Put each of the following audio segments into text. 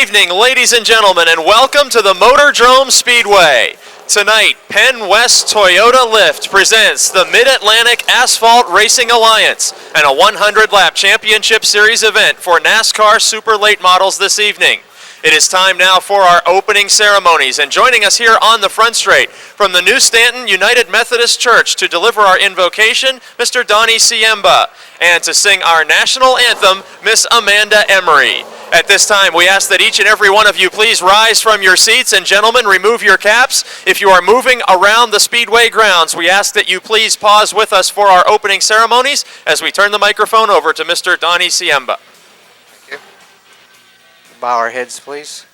evening, ladies and gentlemen, and welcome to the MOTORDROME Speedway. Tonight, Penn West Toyota Lift presents the Mid-Atlantic Asphalt Racing Alliance and a 100-lap championship series event for NASCAR Super Late Models this evening. It is time now for our opening ceremonies, and joining us here on the front straight from the New Stanton United Methodist Church to deliver our invocation, Mr. Donnie Siemba, and to sing our national anthem, Miss Amanda Emery. At this time, we ask that each and every one of you please rise from your seats, and gentlemen, remove your caps. If you are moving around the Speedway grounds, we ask that you please pause with us for our opening ceremonies as we turn the microphone over to Mr. Donnie Siemba. Thank you. Bow our heads, please.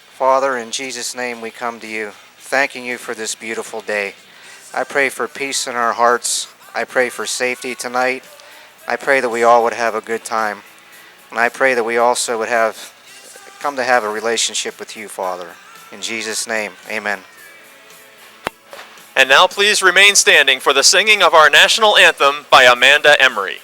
Father, in Jesus' name we come to you, thanking you for this beautiful day. I pray for peace in our hearts. I pray for safety tonight. I pray that we all would have a good time. And I pray that we also would come to have a relationship with you, Father. In Jesus' name, amen. And now please remain standing for the singing of our national anthem by Amanda Emery.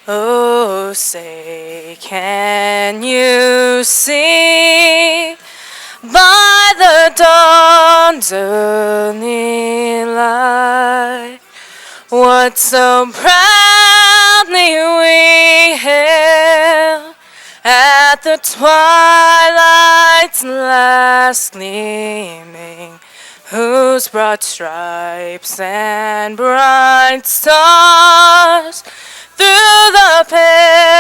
Oh, say, can you see by the dawn's early light what so proudly we hailed at the twilight's last gleaming, whose broad stripes and bright stars through the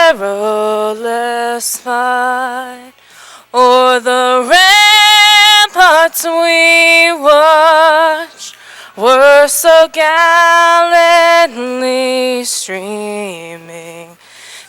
perilous fight o'er the ramparts we watched were so gallantly streaming,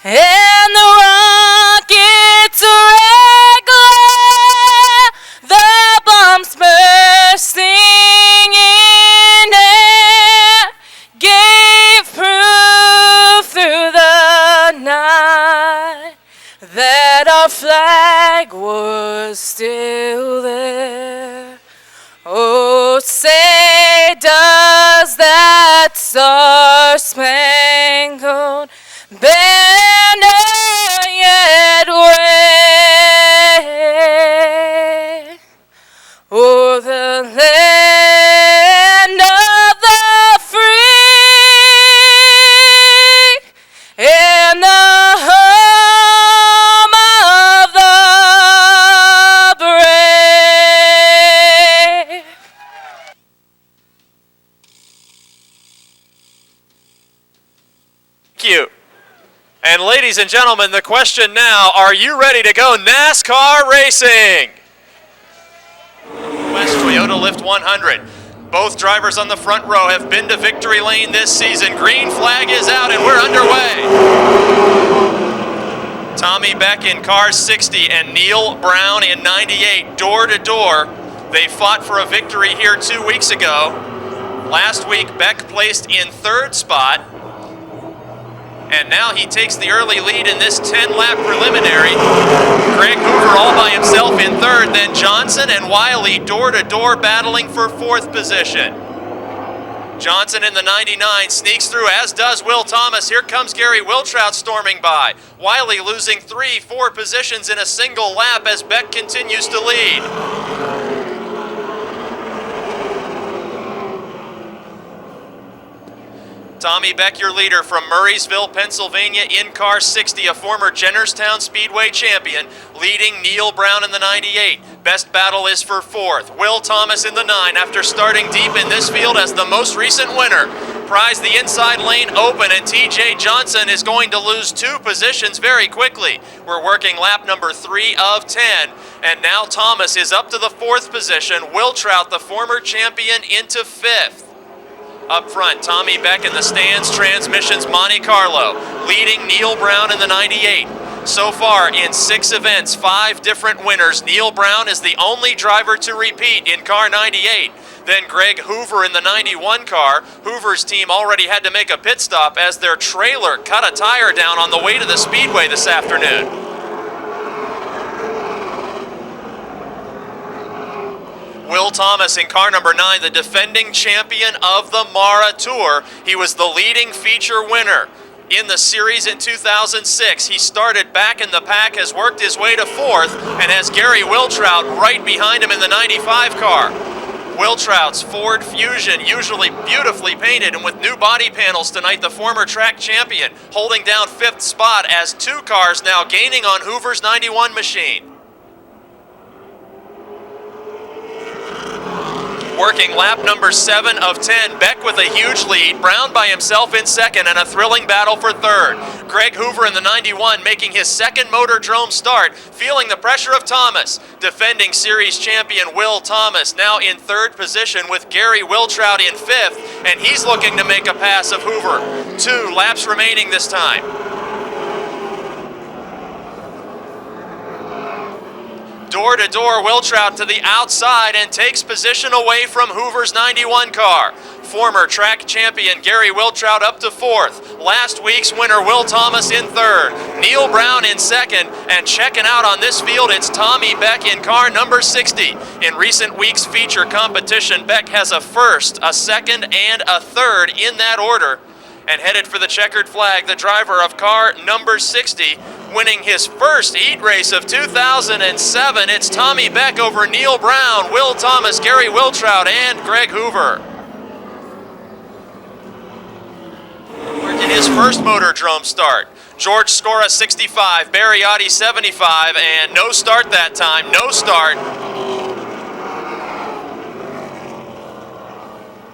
and the rockets' red glare, the bombs bursting in air, gave proof through the night that our flag was still there. Oh, say, does that star-spangled banner yet wave o'er the land of the free and the home of the brave? Thank you. And ladies and gentlemen, the question now, are you ready to go NASCAR racing? West Toyota Lift 100. Both drivers on the front row have been to victory lane this season. Green flag is out and we're underway. Tommy Beck in car 60 and Neil Brown in 98, door to door. They fought for a victory here 2 weeks ago. Last week, Beck placed in third spot. And now he takes the early lead in this 10-lap preliminary. Greg Hoover all by himself in third, then Johnson and Wiley door-to-door battling for fourth position. Johnson in the 99 sneaks through, as does Will Thomas. Here comes Gary Wiltrout storming by. Wiley losing 3-4 positions in a single lap as Beck continues to lead. Tommy Beck, your leader from Murraysville, Pennsylvania, in car 60, a former Jennerstown Speedway champion, leading Neil Brown in the 98. Best battle is for fourth. Will Thomas in the 9 after starting deep in this field as the most recent winner. Pries the inside lane open, and TJ Johnson is going to lose 2 positions very quickly. We're working lap number 3 of 10, and now Thomas is up to the 4th position. Wiltrout, the former champion, into 5th. Up front, Tommy Beck in the stands, Transmissions Monte Carlo, leading Neil Brown in the 98. So far, in 6 events, 5 different winners. Neil Brown is the only driver to repeat in car 98. Then Greg Hoover in the 91 car. Hoover's team already had to make a pit stop as their trailer cut a tire down on the way to the Speedway this afternoon. Will Thomas in car number 9, the defending champion of the Mara Tour. He was the leading feature winner. in the series in 2006. He started back in the pack, has worked his way to fourth, and has Gary Wiltrout right behind him in the 95 car. Wiltrout's Ford Fusion, usually beautifully painted and with new body panels tonight, the former track champion, holding down fifth spot as two cars now gaining on Hoover's 91 machine. Working lap number 7 of 10, Beck with a huge lead, Brown by himself in second, and a thrilling battle for third. Greg Hoover in the 91 making his second Motordrome start, feeling the pressure of Thomas. Defending series champion Will Thomas now in third position with Gary Wiltrout in fifth, and he's looking to make a pass of Hoover. 2 laps remaining this time. Door to door, Wiltrout to the outside and takes position away from Hoover's 91 car. Former track champion Gary Wiltrout up to fourth. Last week's winner Will Thomas in third. Neil Brown in second, and checking out on this field, it's Tommy Beck in car number 60. In recent weeks' feature competition, Beck has a first, a second, and a third in that order. And headed for the checkered flag, the driver of car number 60, winning his first heat race of 2007. It's Tommy Beck over Neil Brown, Will Thomas, Gary Wiltrout, and Greg Hoover. In his first Motordrome start, George Scora 65, Barry Oddie 75, and no start that time, no start.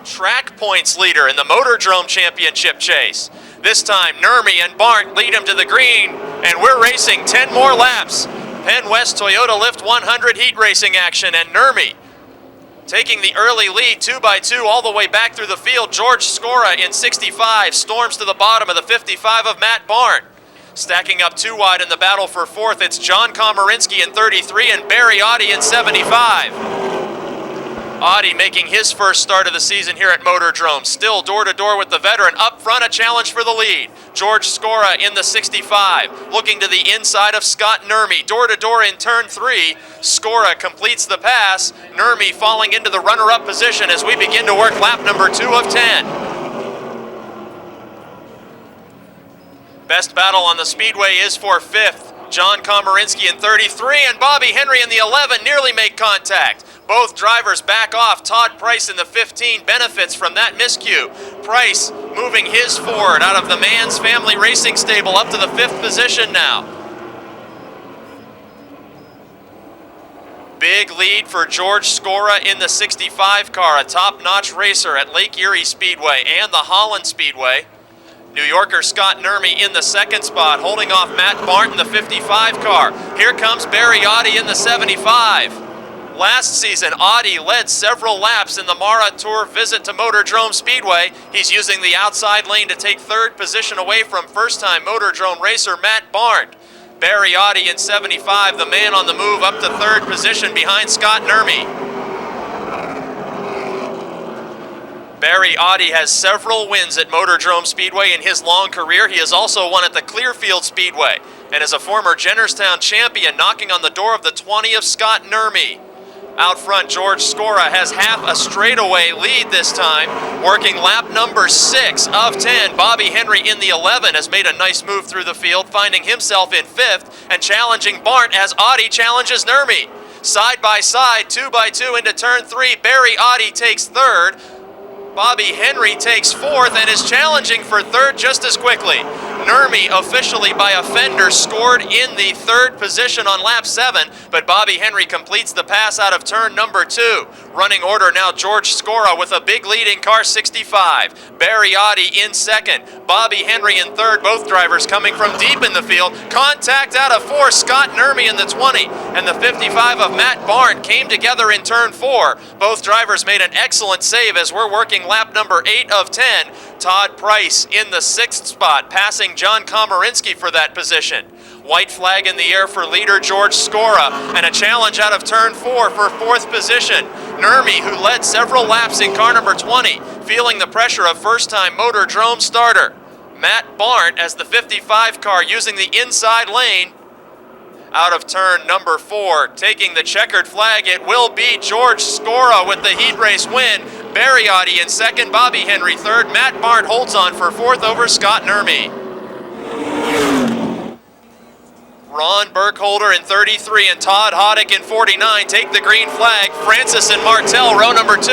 Track points leader in the Motordrome Championship chase. This time, Nurmi and Barnt lead him to the green, and we're racing 10 more laps. Penn West Toyota Lift 100 heat racing action, and Nurmi taking the early lead 2 by 2 all the way back through the field. George Scora in 65 storms to the bottom of the 55 of Matt Barnt. Stacking up 2 wide in the battle for fourth, it's John Komarinsky in 33 and Barry Oddie in 75. Oddie making his first start of the season here at Motordrome. Still door to door with the veteran. Up front, a challenge for the lead. George Scora in the 65, looking to the inside of Scott Nurmi. Door to door in turn 3. Scora completes the pass. Nurmi falling into the runner-up position as we begin to work lap number 2 of 10. Best battle on the speedway is for fifth. John Komarinsky in 33 and Bobby Henry in the 11 nearly make contact. Both drivers back off. Todd Price in the 15 benefits from that miscue. Price moving his Ford out of the Mann's Family Racing Stable up to the 5th position now. Big lead for George Scora in the 65 car, a top-notch racer at Lake Erie Speedway and the Holland Speedway. New Yorker Scott Nurmi in the 2nd spot, holding off Matt Barnt in the 55 car. Here comes Barry Oddie in the 75. Last season, Oddie led several laps in the Mara Tour visit to Motordrome Speedway. He's using the outside lane to take 3rd position away from first-time Motordrome racer Matt Barnt. Barry Oddie in 75, the man on the move up to 3rd position behind Scott Nurmi. Barry Oddie has several wins at Motordrome Speedway in his long career. He has also won at the Clearfield Speedway and is a former Jennerstown champion, knocking on the door of the 20 of Scott Nurmi. Out front, George Scora has half a straightaway lead this time, working lap number 6 of 10. Bobby Henry in the 11 has made a nice move through the field, finding himself in 5th and challenging Barnt as Oddie challenges Nurmi. Side by side, 2 by 2 into turn 3. Barry Oddie takes 3rd. Bobby Henry takes 4th and is challenging for 3rd just as quickly. Nurmi, officially by a fender, scored in the 3rd position on lap 7, but Bobby Henry completes the pass out of turn number 2. Running order now, George Scora with a big lead in car 65. Barry Oddie in 2nd. Bobby Henry in 3rd, both drivers coming from deep in the field. Contact out of 4, Scott Nurmi in the 20, and the 55 of Matt Barnt came together in turn 4. Both drivers made an excellent save as we're working lap number 8 of 10. Todd Price in the 6th spot, passing John Komarinsky for that position. White flag in the air for leader George Scora, and a challenge out of turn 4 for 4th position. Nurmi, who led several laps in car number 20, feeling the pressure of first-time Motordrome starter. Matt Barnt as the 55 car using the inside lane. Out of turn number 4, taking the checkered flag, it will be George Scora with the heat race win. Barry Oddie in 2nd, Bobby Henry 3rd. Matt Barnt holds on for 4th over Scott Nurmi. Ron Burkholder in 33 and Todd Hoddick in 49 take the green flag. Francis and Martell, row number 2.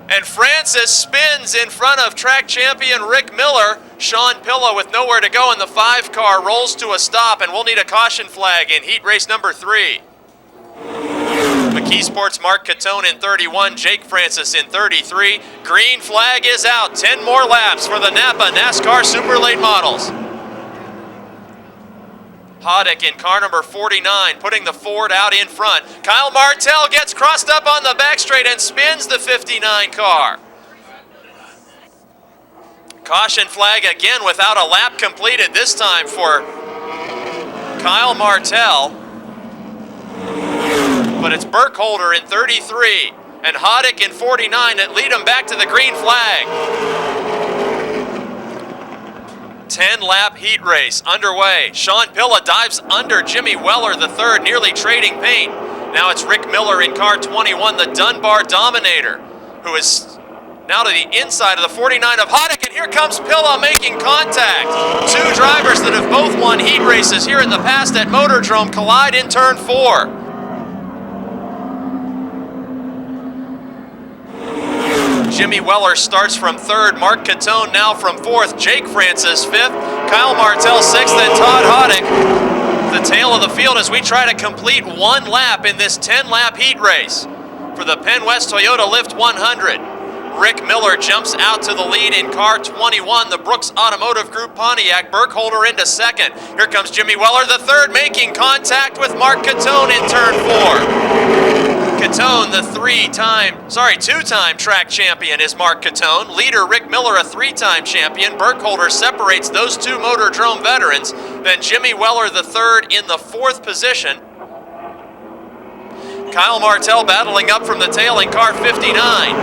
And Francis spins in front of track champion Rick Miller. Sean Pilla with nowhere to go in the 5 car rolls to a stop, and we'll need a caution flag in heat race number 3. McKeesport's Mark Catone in 31, Jake Francis in 33. Green flag is out. 10 more laps for the Napa NASCAR Super Late Models. Hoddick in car number 49, putting the Ford out in front. Kyle Martell gets crossed up on the back straight and spins the 59 car. Caution flag again without a lap completed, this time for Kyle Martell. But it's Burkholder in 33 and Hoddick in 49 that lead him back to the green flag. 10-lap heat race underway. Sean Pilla dives under Jimmy Weller III, nearly trading paint. Now it's Rick Miller in car 21, the Dunbar Dominator, who is now to the inside of the 49 of Hoddick, and here comes Pilla making contact. 2 drivers that have both won heat races here in the past at Motordrome collide in turn 4. Jimmy Weller starts from 3rd, Mark Catone now from 4th, Jake Francis 5th, Kyle Martell 6th, and Todd Hoddick the tail of the field as we try to complete 1 lap in this 10-lap heat race for the Penn West Toyota Lift 100. Rick Miller jumps out to the lead in car 21, the Brooks Automotive Group Pontiac. Burkholder into 2nd. Here comes Jimmy Weller III making contact with Mark Catone in turn 4. Catone, the 2-time track champion is Mark Catone. Leader Rick Miller, a 3-time champion. Burkholder separates those 2 Motordrome veterans. Then Jimmy Weller III in the 4th position. Kyle Martell battling up from the tail in car 59.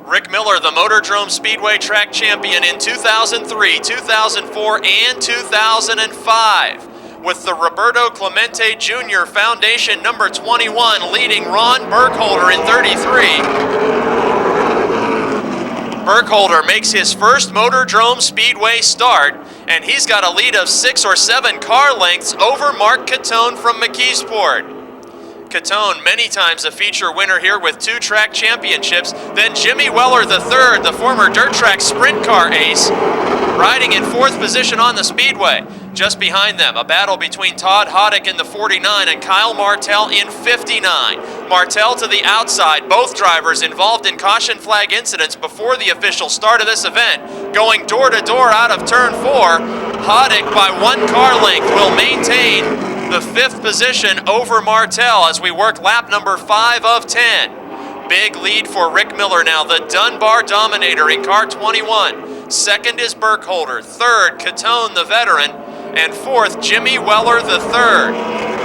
Rick Miller, the Motordrome Speedway track champion in 2003, 2004, and 2005. With the Roberto Clemente Jr. Foundation number 21 leading Ron Burkholder in 33. Burkholder makes his first Motordrome Speedway start, and he's got a lead of 6 or 7 car lengths over Mark Catone from McKeesport. Catone, many times a feature winner here with 2 track championships. Then Jimmy Weller III, the former dirt track sprint car ace, riding in 4th position on the speedway. Just behind them, a battle between Todd Hoddick in the 49 and Kyle Martell in 59. Martell to the outside, both drivers involved in caution flag incidents before the official start of this event. Going door to door out of turn 4, Hoddick by 1 car length will maintain the 5th position over Martell as we work lap number 5 of 10. Big lead for Rick Miller now, the Dunbar Dominator in car 21. 2nd is Burkholder, 3rd Catone the veteran, and 4th Jimmy Weller III.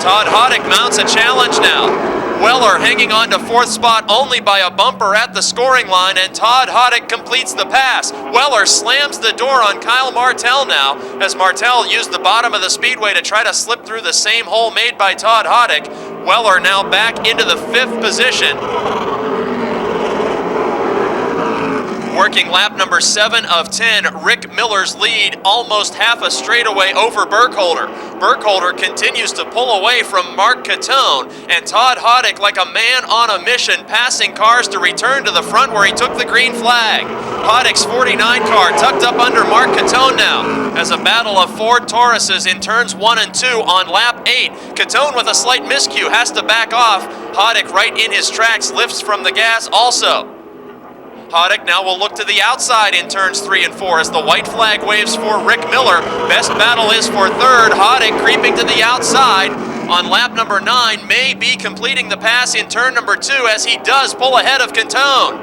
Todd Hoddick mounts a challenge now. Weller hanging on to 4th spot only by a bumper at the scoring line, and Todd Hoddick completes the pass. Weller slams the door on Kyle Martell now, as Martell used the bottom of the speedway to try to slip through the same hole made by Todd Hoddick. Weller now back into the 5th position. Working lap number 7 of 10, Rick Miller's lead almost half a straightaway over Burkholder. Burkholder continues to pull away from Mark Catone, and Todd Hoddick like a man on a mission, passing cars to return to the front where he took the green flag. Hoddick's 49 car tucked up under Mark Catone now, as a battle of Ford Tauruses in turns 1 and 2 on lap 8. Catone with a slight miscue has to back off. Hoddick right in his tracks lifts from the gas also. Hoddick now will look to the outside in turns 3 and 4 as the white flag waves for Rick Miller. Best battle is for 3rd. Hoddick creeping to the outside on lap number 9, may be completing the pass in turn number 2 as he does pull ahead of Catone.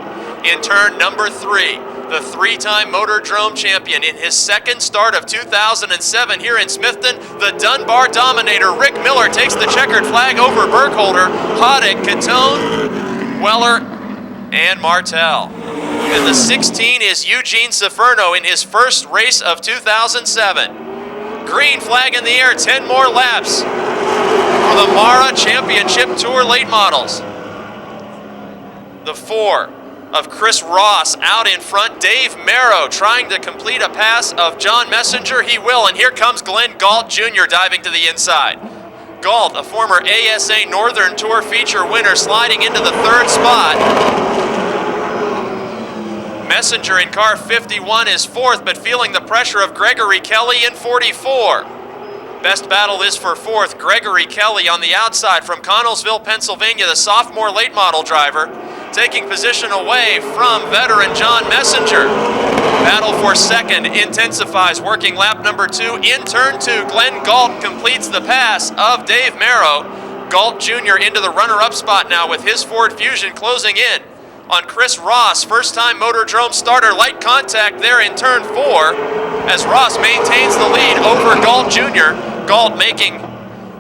In turn number 3, the 3-time Motordrome champion in his 2nd start of 2007 here in Smithton, the Dunbar Dominator Rick Miller takes the checkered flag over Burkholder, Hoddick, Catone, Weller, and Martell. And the 16 is Eugene Ciferno in his first race of 2007. Green flag in the air, 10 more laps for the Mara Championship Tour Late Models. The 4, of Chris Ross out in front. Dave Merrow trying to complete a pass of John Messenger. He will, and here comes Glenn Galt Jr. diving to the inside. Galt, a former ASA Northern Tour feature winner, sliding into the third spot. Messenger in car 51 is fourth, but feeling the pressure of Gregory Kelly in 44. Best battle is for fourth. Gregory Kelly on the outside from Connellsville, Pennsylvania, the sophomore late model driver, taking position away from veteran John Messenger. Battle for second intensifies, working lap number 2 in turn 2. Glenn Galt completes the pass of Dave Merrow. Galt Jr. into the runner-up spot now with his Ford Fusion closing in on Chris Ross. First-time Motordrome starter, light contact there in turn 4 as Ross maintains the lead over Galt Jr. Galt making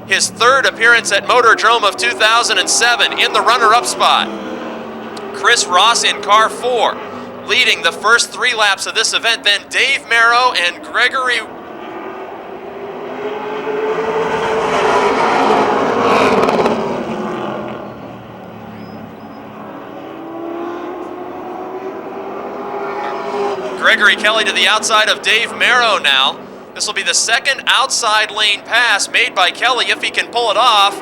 his third appearance at Motordrome of 2007 in the runner-up spot. Chris Ross in car 4, leading the first 3 laps of this event. Then Dave Merrow and Gregory Kelly to the outside of Dave Merrow now. This will be the second outside lane pass made by Kelly if he can pull it off.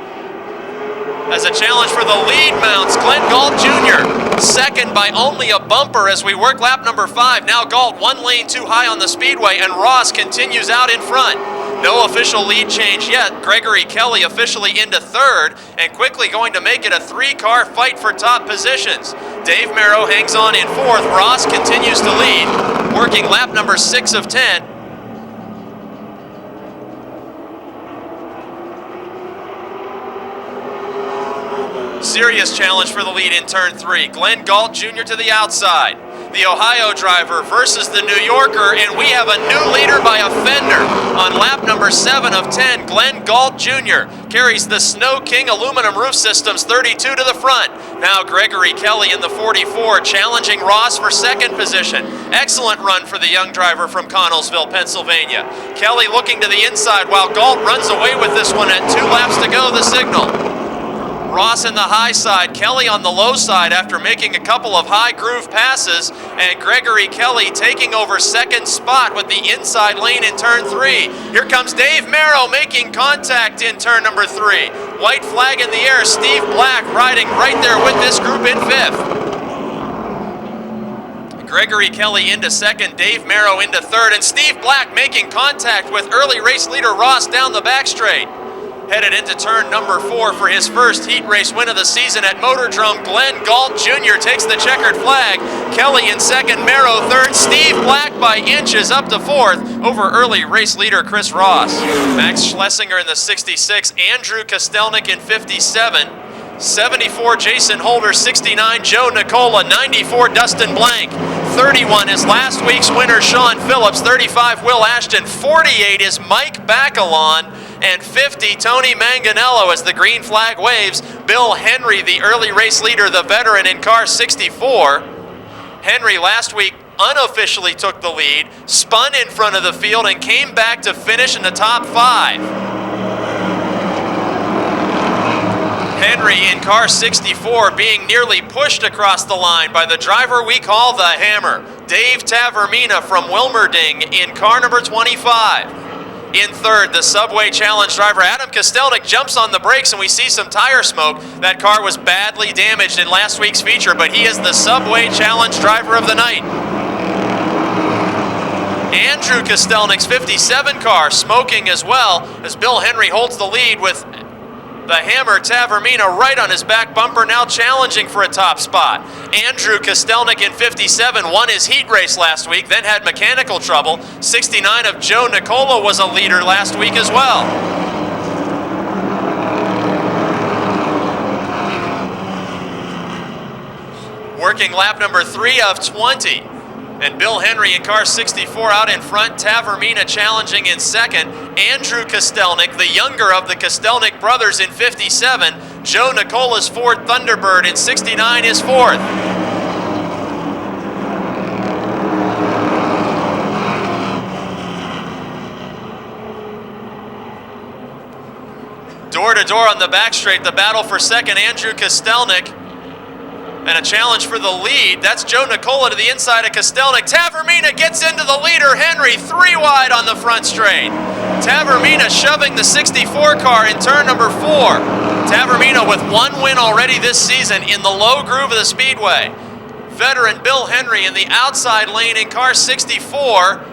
As a challenge for the lead mounts Glenn Galt Jr. Second by only a bumper as we work lap number 5. Now Galt 1 lane too high on the speedway, and Ross continues out in front. No official lead change yet. Gregory Kelly officially into third and quickly going to make it a 3-car fight for top positions. Dave Merrow hangs on in fourth. Ross continues to lead, working lap number 6 of 10. Serious challenge for the lead in turn 3. Glenn Galt Jr. to the outside. The Ohio driver versus the New Yorker, and we have a new leader by a fender on lap number 7 of 10. Glenn Galt Jr. carries the Snow King aluminum roof systems 32 to the front. Now Gregory Kelly in the 44 challenging Ross for second position. Excellent run for the young driver from Connellsville, Pennsylvania. Kelly looking to the inside while Galt runs away with this one at 2 laps to go, the signal. Ross in the high side, Kelly on the low side after making a couple of high groove passes, and Gregory Kelly taking over second spot with the inside lane in turn 3. Here comes Dave Merrow making contact in turn number 3. White flag in the air, Steve Black riding right there with this group in 5th. Gregory Kelly into second, Dave Merrow into third, and Steve Black making contact with early race leader Ross down the back straight. Headed into turn number 4 for his first heat race win of the season at Motordrome. Glenn Galt Jr. takes the checkered flag. Kelly in second, Merrow third, Steve Black by inches up to fourth over early race leader Chris Ross. Max Schlesinger in the 66, Andrew Kostelnik in 57, 74 Jason Holder, 69 Joe Nicola, 94 Dustin Blank, 31 is last week's winner Sean Phillips, 35 Will Ashton, 48 is Mike Bacalon, and 50, Tony Manganello as the green flag waves. Bill Henry, the early race leader, the veteran in car 64. Henry last week unofficially took the lead, spun in front of the field, and came back to finish in the top 5. Henry in car 64 being nearly pushed across the line by the driver we call the Hammer, Dave Tavermina from Wilmerding in car number 25. In third, the Subway Challenge driver Adam Kostelnik jumps on the brakes, and we see some tire smoke. That car was badly damaged in last week's feature, but he is the Subway Challenge driver of the night. Andrew Kostelnik's 57 car smoking as well as Bill Henry holds the lead with the Hammer Tavermina right on his back bumper, now challenging for a top spot. Andrew Kostelnik in 57 won his heat race last week, then had mechanical trouble. 69 of Joe Nicola was a leader last week as well. Working lap number 3 of 20. And Bill Henry in car 64 out in front, Tavermina challenging in second, Andrew Kostelnik, the younger of the Kostelnik brothers in 57, Joe Nicola's Ford Thunderbird in 69 is fourth. Door to door on the back straight, the battle for second, Andrew Kostelnik And a challenge for the lead. That's Joe Nicola to the inside of Kostelnik. Tavermina gets into the leader. Henry 3 wide on the front straight. Tavermina shoving the 64 car in turn number 4. Tavermina with 1 win already this season in the low groove of the Speedway. Veteran Bill Henry in the outside lane in car 64.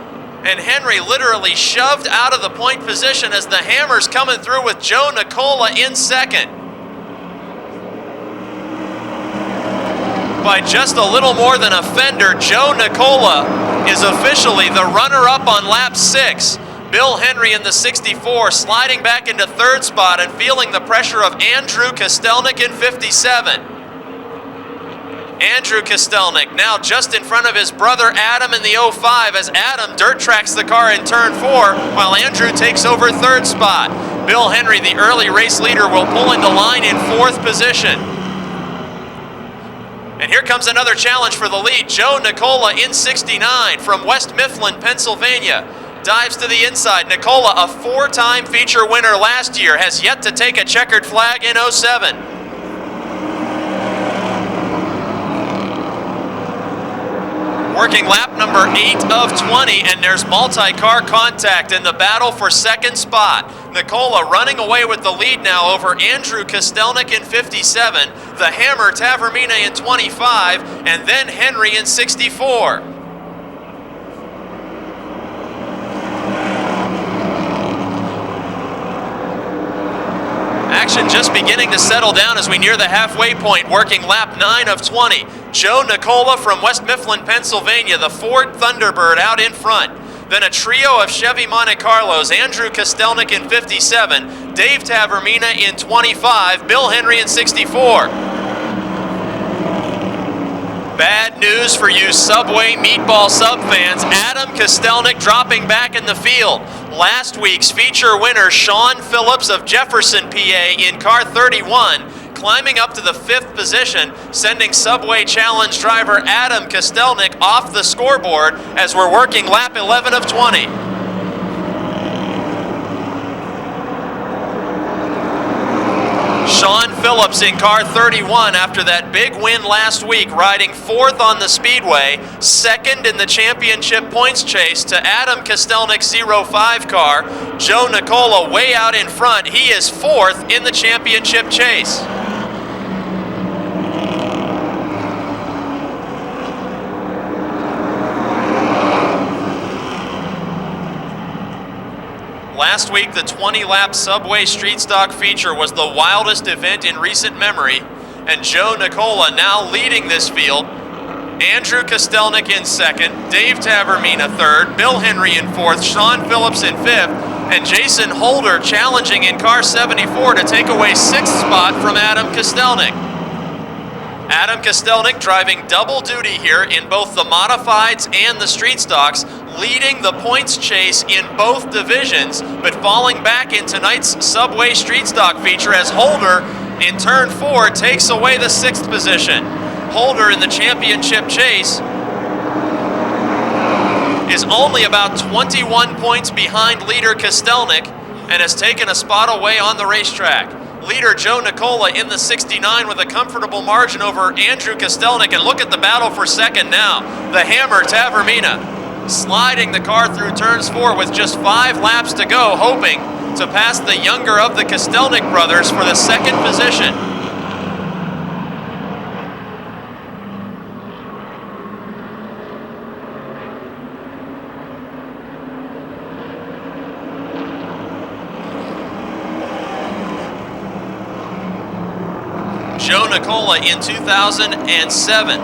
And Henry literally shoved out of the point position as the Hammer's coming through with Joe Nicola in second. By just a little more than a fender, Joe Nicola is officially the runner-up on lap 6. Bill Henry in the 64 sliding back into 3rd spot and feeling the pressure of Andrew Kostelnik in 57. Andrew Kostelnik now just in front of his brother Adam in the 05 as Adam dirt tracks the car in turn 4 while Andrew takes over 3rd spot. Bill Henry, the early race leader, will pull into line in 4th position. And here comes another challenge for the lead. Joe Nicola in 69 from West Mifflin, Pennsylvania. Dives to the inside. Nicola, a 4-time feature winner last year, has yet to take a checkered flag in 07. Working lap number 8 of 20, and there's multi-car contact in the battle for 2nd spot. Nicola running away with the lead now over Andrew Kostelnik in 57, the Hammer Tavermina in 25, and then Henry in 64. Action just beginning to settle down as we near the halfway point, working lap 9 of 20. Joe Nicola from West Mifflin, Pennsylvania, the Ford Thunderbird out in front. Then a trio of Chevy Monte Carlos, Andrew Kostelnik in 57, Dave Tavermina in 25, Bill Henry in 64. Bad news for you Subway Meatball sub fans. Adam Kostelnik dropping back in the field. Last week's feature winner, Sean Phillips of Jefferson, PA, in car 31, climbing up to the 5th position, sending Subway Challenge driver Adam Kostelnik off the scoreboard as we're working lap 11 of 20. Sean Phillips in car 31 after that big win last week, riding 4th on the Speedway, 2nd in the championship points chase to Adam Kostelnik's 05 car. Joe Nicola way out in front. He is 4th in the championship chase. Last week, the 20-lap Subway Street Stock feature was the wildest event in recent memory, and Joe Nicola now leading this field. Andrew Kostelnik in 2nd, Dave Tavermina 3rd, Bill Henry in 4th, Sean Phillips in 5th, and Jason Holder challenging in car 74 to take away 6th spot from Adam Kostelnik. Adam Kostelnik driving double duty here in both the modifieds and the street stocks, leading the points chase in both divisions, but falling back in tonight's Subway Street Stock feature as Holder in turn 4 takes away the 6th position. Holder in the championship chase is only about 21 points behind leader Kostelnik and has taken a spot away on the racetrack. Leader Joe Nicola in the 69 with a comfortable margin over Andrew Kostelnik, and look at the battle for 2nd now. The Hammer Tavermina sliding the car through turns 4 with just 5 laps to go, hoping to pass the younger of the Kostelnik brothers for the 2nd position. Joe Nicola in 2007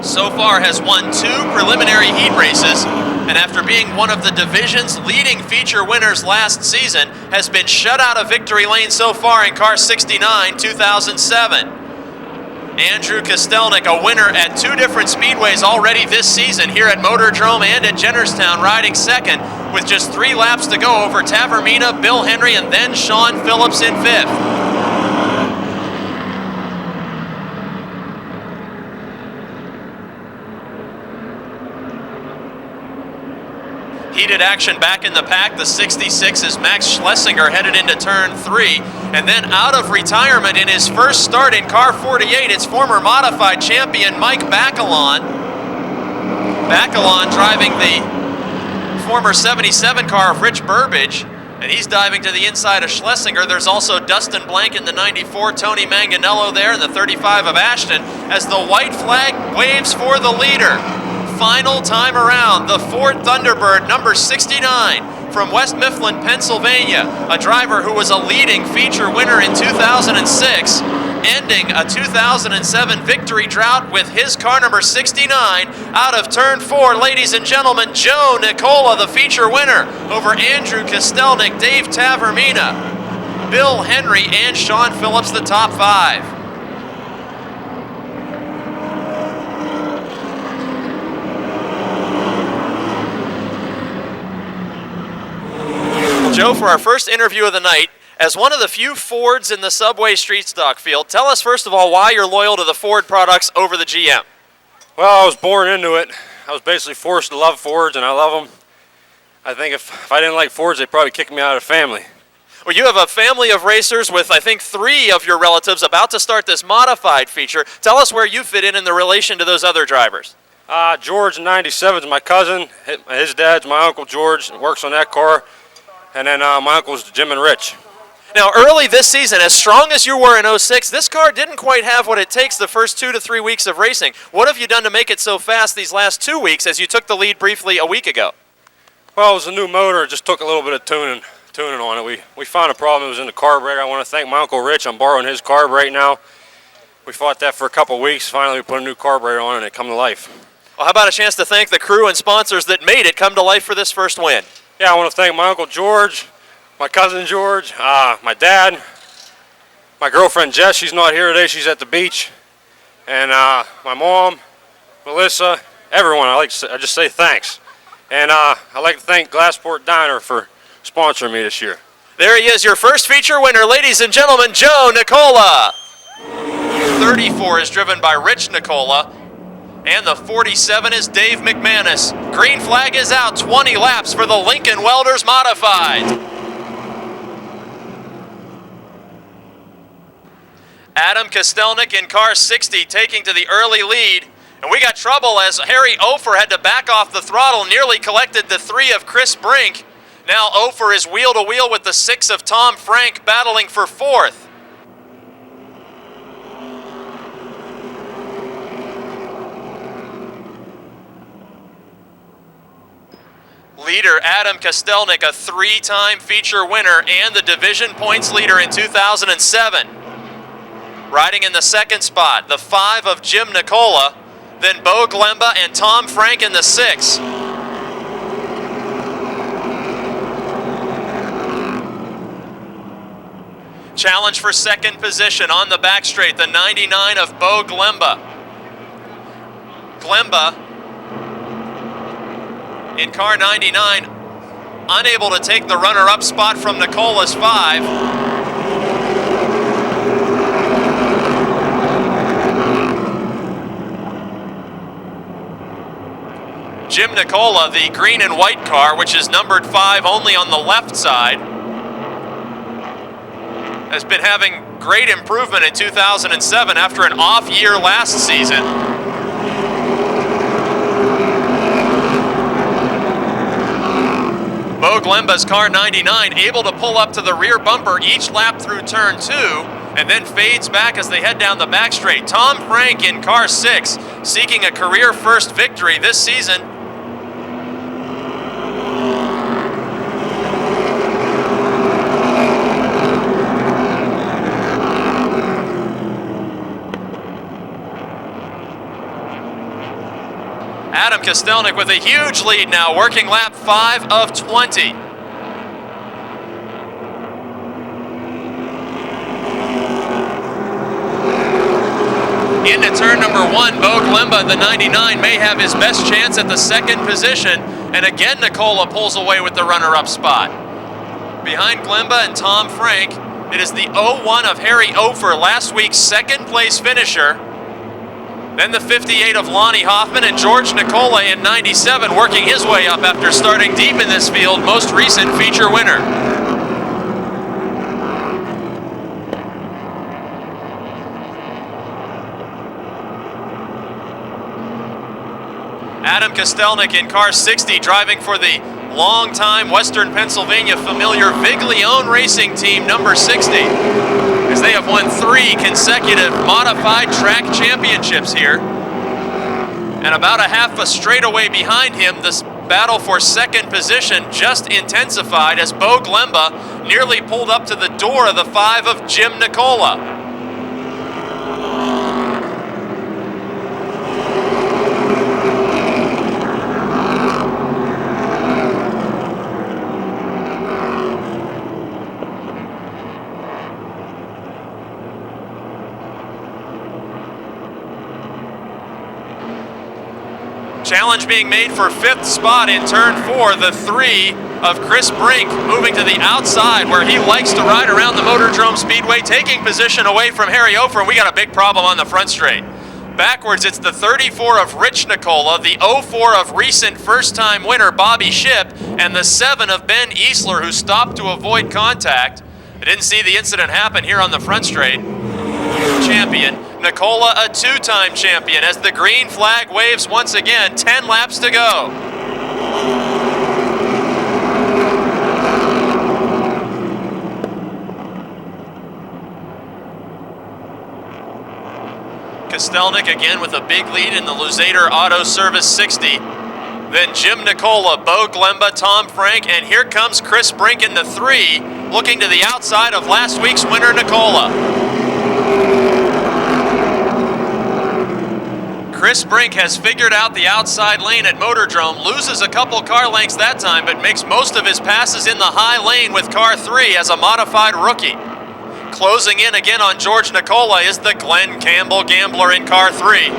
so far has won 2 preliminary heat races, and after being one of the division's leading feature winners last season, has been shut out of victory lane so far in car 69 2007. Andrew Kostelnik, a winner at 2 different speedways already this season here at MOTORDROME and at Jennerstown, riding 2nd with just 3 laps to go over Tavermina, Bill Henry, and then Sean Phillips in 5th. Heated good action back in the pack. The 66 is Max Schlesinger headed into turn 3. And then out of retirement in his first start in car 48, it's former modified champion Mike Bacalon. Bacalon driving the former 77 car of Rich Burbage, and he's diving to the inside of Schlesinger. There's also Dustin Blank in the 94, Tony Manganello there in the 35 of Ashton, as the white flag waves for the leader. Final time around, the Ford Thunderbird, number 69, from West Mifflin, Pennsylvania, a driver who was a leading feature winner in 2006, ending a 2007 victory drought with his car number 69 out of turn 4. Ladies and gentlemen, Joe Nicola, the feature winner, over Andrew Kostelnik, Dave Tavermina, Bill Henry, and Sean Phillips, the top 5. Joe, for our first interview of the night, as one of the few Fords in the Subway street stock field, tell us first of all why you're loyal to the Ford products over the GM. Well, I was born into it. I was basically forced to love Fords, and I love them. I think if I didn't like Fords, they'd probably kick me out of the family. Well, you have a family of racers with, I think, 3 of your relatives about to start this modified feature. Tell us where you fit in the relation to those other drivers. George in 97 is my cousin. His dad's my Uncle George, works on that car. And then my uncles Jim and Rich. Now, early this season, as strong as you were in 06, this car didn't quite have what it takes the first 2 to 3 weeks of racing. What have you done to make it so fast these last 2 weeks as you took the lead briefly a week ago? Well, it was a new motor. It just took a little bit of tuning on it. We found a problem. It was in the carburetor. I want to thank my Uncle Rich. I'm borrowing his carb right now. We fought that for a couple weeks. Finally, we put a new carburetor on and it come to life. Well, how about a chance to thank the crew and sponsors that made it come to life for this first win? Yeah, I want to thank my Uncle George, my cousin George, my dad, my girlfriend Jess. She's not here today. She's at the beach. And my mom, Melissa, everyone. I just say thanks. And I'd like to thank Glassport Diner for sponsoring me this year. There he is, your first feature winner, ladies and gentlemen, Joe Nicola. 34 is driven by Rich Nicola. And the 47 is Dave McManus. Green flag is out, 20 laps for the Lincoln Welders Modified. Adam Kostelnik in car 60 taking to the early lead. And we got trouble as Harry Ofer had to back off the throttle, nearly collected the 3 of Chris Brink. Now Ofer is wheel to wheel with the 6 of Tom Frank battling for 4th. Leader Adam Kostelnik, a 3-time feature winner and the division points leader in 2007. Riding in the 2nd spot, the 5 of Jim Nicola, then Bo Glemba and Tom Frank in the 6. Challenge for 2nd position on the back straight, the 99 of Bo Glemba. Glemba in car 99, unable to take the runner-up spot from Nicola's 5. Jim Nicola, the green and white car, which is numbered 5 only on the left side, has been having great improvement in 2007 after an off year last season. Bo Glemba's car 99 able to pull up to the rear bumper each lap through turn 2 and then fades back as they head down the back straight. Tom Frank in car 6 seeking a career first victory this season. Adam Kostelnik with a huge lead now, working lap 5 of 20. Into turn number 1, Bo Glemba, the 99, may have his best chance at the 2nd position, and again Nicola pulls away with the runner-up spot. Behind Glemba and Tom Frank, it is the 01 of Harry Ofer, last week's 2nd place finisher. Then the 58 of Lonnie Hoffman and George Nicola in 97 working his way up after starting deep in this field, most recent feature winner. Adam Kostelnik in car 60 driving for the longtime Western Pennsylvania familiar Viglione Racing Team number 60, as they have won 3 consecutive modified track championships here. And about a half a straightaway behind him, this battle for second position just intensified as Bo Glemba nearly pulled up to the door of the 5 of Jim Nicola. Challenge being made for 5th spot in turn 4, the 3 of Chris Brink moving to the outside where he likes to ride around the Motordrome Speedway, taking position away from Harry Ofer, and we got a big problem on the front straight. Backwards, it's the 34 of Rich Nicola, the 04 of recent first-time winner Bobby Shipp, and the 7 of Ben Easler, who stopped to avoid contact. I didn't see the incident happen here on the front straight. Champion Nicola, a 2-time champion, as the green flag waves once again. 10 laps to go. Kostelnik again with a big lead in the Luzader Auto Service 60. Then Jim Nicola, Bo Glemba, Tom Frank, and here comes Chris Brink in the 3, looking to the outside of last week's winner Nicola. Chris Brink has figured out the outside lane at Motordrome, loses a couple car lengths that time, but makes most of his passes in the high lane with car 3 as a modified rookie. Closing in again on George Nicola is the Glenn Campbell Gambler in car 3.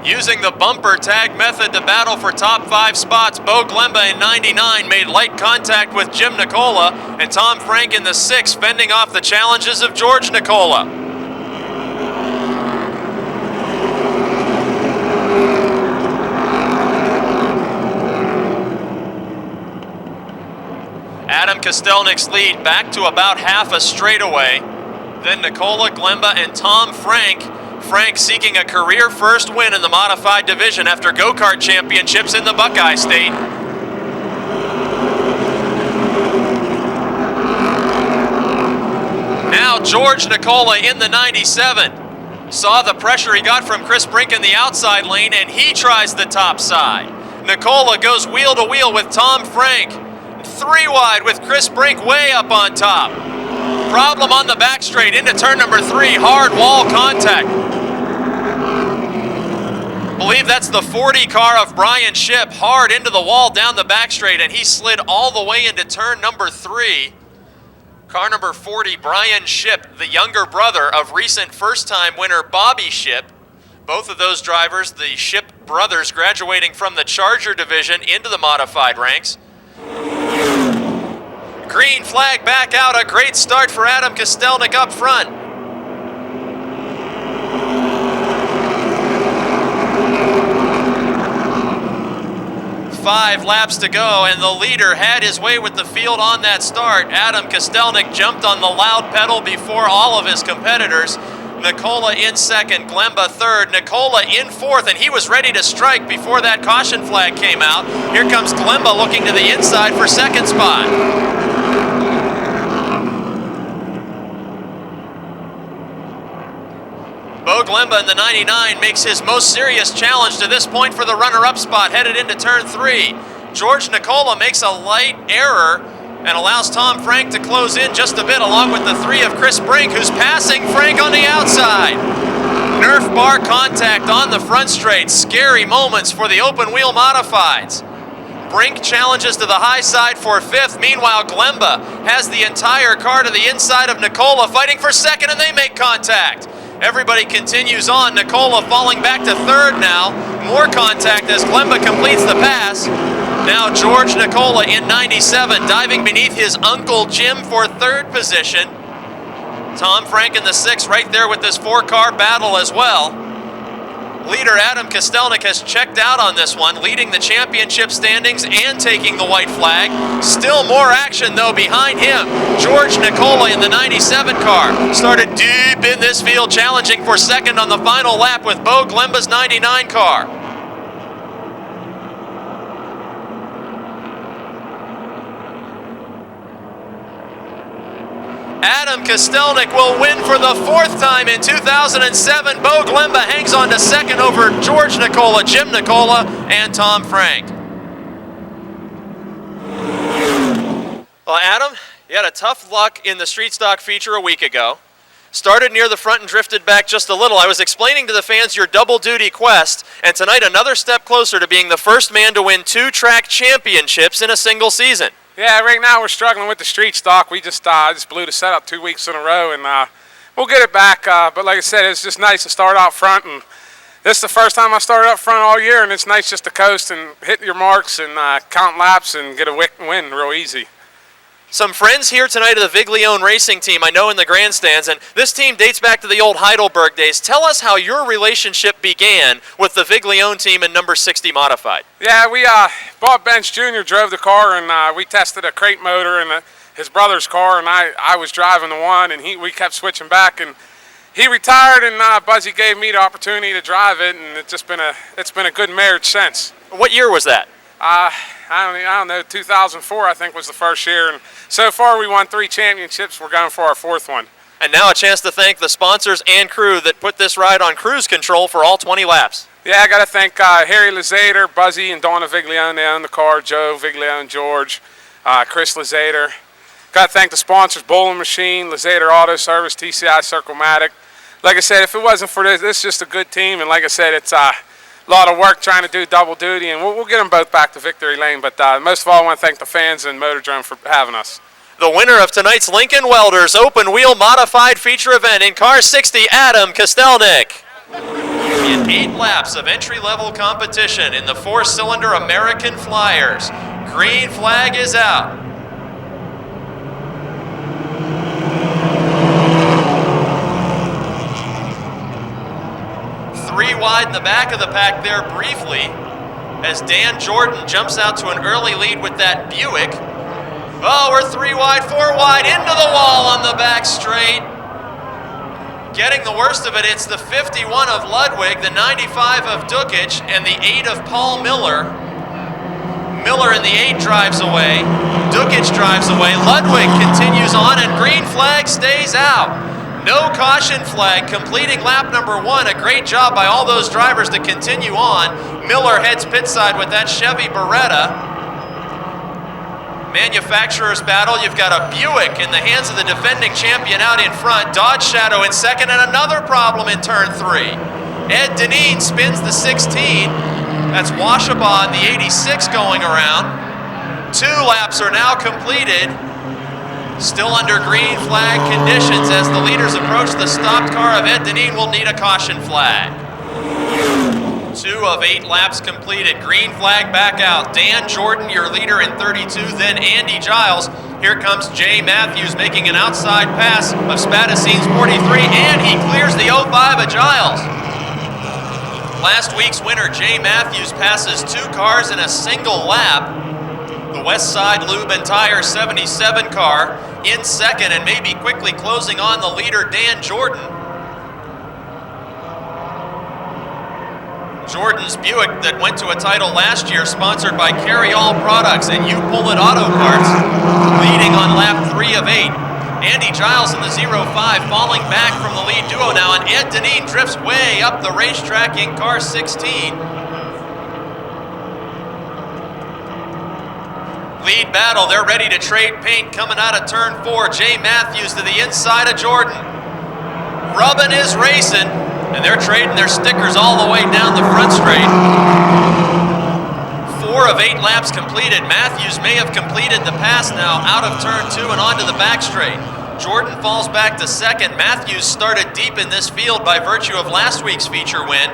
Using the bumper tag method to battle for top 5 spots, Bo Glemba in 99 made light contact with Jim Nicola, and Tom Frank in the 6 fending off the challenges of George Nicola. Adam Kostelnik's lead back to about half a straightaway. Then Nicola, Glemba, and Tom Frank. Frank seeking a career first win in the modified division after go-kart championships in the Buckeye State. Now George Nicola in the 97. Saw the pressure he got from Chris Brink in the outside lane, and he tries the top side. Nicola goes wheel to wheel with Tom Frank. 3 wide with Chris Brink way up on top. Problem on the back straight into turn number 3, hard wall contact. Believe that's the 40 car of Brian Shipp, hard into the wall down the back straight, and he slid all the way into turn number 3. Car number 40, Brian Shipp, the younger brother of recent first-time winner Bobby Shipp. Both of those drivers, the Shipp brothers, graduating from the Charger division into the modified ranks. Green flag back out, a great start for Adam Kostelnik up front. Five laps to go, and the leader had his way with the field on that start. Adam Kostelnik jumped on the loud pedal before all of his competitors. Nicola in second, Glemba third, Nicola in fourth, and he was ready to strike before that caution flag came out. Here comes Glemba looking to the inside for second spot. Bo Glemba in the 99 makes his most serious challenge to this point for the runner-up spot headed into turn 3. George Nicola makes a light error and allows Tom Frank to close in just a bit, along with the 3 of Chris Brink, who's passing Frank on the outside. Nerf bar contact on the front straight. Scary moments for the open wheel modifieds. Brink challenges to the high side for 5th. Meanwhile, Glemba has the entire car to the inside of Nicola, fighting for 2nd, and they make contact. Everybody continues on. Nicola falling back to 3rd now. More contact as Glemba completes the pass. Now George Nicola in 97, diving beneath his Uncle Jim for third position. Tom Frank in the 6th, right there with this 4-car battle as well. Leader Adam Kostelnik has checked out on this one, leading the championship standings and taking the white flag. Still more action, though, behind him. George Nicola in the 97 car started deep in this field, challenging for second on the final lap with Bo Glemba's 99 car. Adam Kostelnik will win for the 4th time in 2007. Bo Glemba hangs on to second over George Nicola, Jim Nicola, and Tom Frank. Well, Adam, you had a tough luck in the street stock feature a week ago. Started near the front and drifted back just a little. I was explaining to the fans your double duty quest, and tonight another step closer to being the first man to win 2 track championships in a single season. Yeah, right now we're struggling with the street stock. We just blew the setup 2 weeks in a row, and we'll get it back. But like I said, it's just nice to start out front, and this is the first time I started up front all year, and it's nice just to coast and hit your marks and count laps and get a win real easy. Some friends here tonight of the Viglione racing team, I know in the grandstands, and this team dates back to the old Heidelberg days. Tell us how your relationship began with the Viglione team in number 60 Modified. Yeah, we Bob Bench Jr. drove the car, and we tested a crate motor in his brother's car, and I was driving the one, and we kept switching back, and he retired, and Buzzy gave me the opportunity to drive it, and it's been a good marriage since. What year was that? I don't know, 2004 I think was the first year, and so far we won 3 championships. We're going for our 4th one. And now a chance to thank the sponsors and crew that put this ride on cruise control for all 20 laps. Yeah, I got to thank Harry Lazader, Buzzy, and Donna Viglione. They own the car. Joe Viglione, George, Chris Lazader. Got to thank the sponsors: Bowling Machine, Lazader Auto Service, TCI Circlematic. Like I said, if it wasn't for this is just a good team, and like I said, it's a lot of work trying to do double duty, and we'll get them both back to victory lane. But most of all, I want to thank the fans and MOTORDROME for having us. The winner of tonight's Lincoln Welders Open Wheel Modified Feature event in Car 60, Adam Kostelnik. In 8 laps of entry-level competition in the 4-cylinder American Flyers, green flag is out. Three wide in the back of the pack there briefly as Dan Jordan jumps out to an early lead with that Buick. Oh, we're 3 wide, 4 wide, into the wall on the back straight. Getting the worst of it, it's the 51 of Ludwig, the 95 of Dukic, and the 8 of Paul Miller. Miller in the 8 drives away. Dukic drives away. Ludwig continues on, and green flag stays out. No caution flag, completing lap number 1. A great job by all those drivers to continue on. Miller heads pit side with that Chevy Beretta. Manufacturer's battle, you've got a Buick in the hands of the defending champion out in front. Dodge Shadow in second, and another problem in turn 3. Ed Deneen spins the 16. That's Washabaugh in the 86 going around. 2 laps are now completed. Still under green flag conditions as the leaders approach the stopped car of Ed Deneen will need a caution flag. 2 of 8 laps completed. Green flag back out. Dan Jordan, your leader in 32, then Andy Giles. Here comes Jay Matthews making an outside pass of Spadasine's 43, and he clears the 05 of Giles. Last week's winner, Jay Matthews, passes 2 cars in a single lap. The West Side Lube and Tire 77 car in second and maybe quickly closing on the leader, Dan Jordan. Jordan's Buick that went to a title last year, sponsored by Carry All Products and You Pull It Auto Parts, leading on lap 3 of 8. Andy Giles in the 05 falling back from the lead duo now, and Ed Deneen drifts way up the racetrack in car 16. Lead battle, they're ready to trade paint coming out of turn 4. Jay Matthews to the inside of Jordan. Rubbin is racing, and they're trading their stickers all the way down the front straight. 4 of 8 laps completed. Matthews may have completed the pass now out of turn 2 and onto the back straight. Jordan falls back to second. Matthews started deep in this field by virtue of last week's feature win.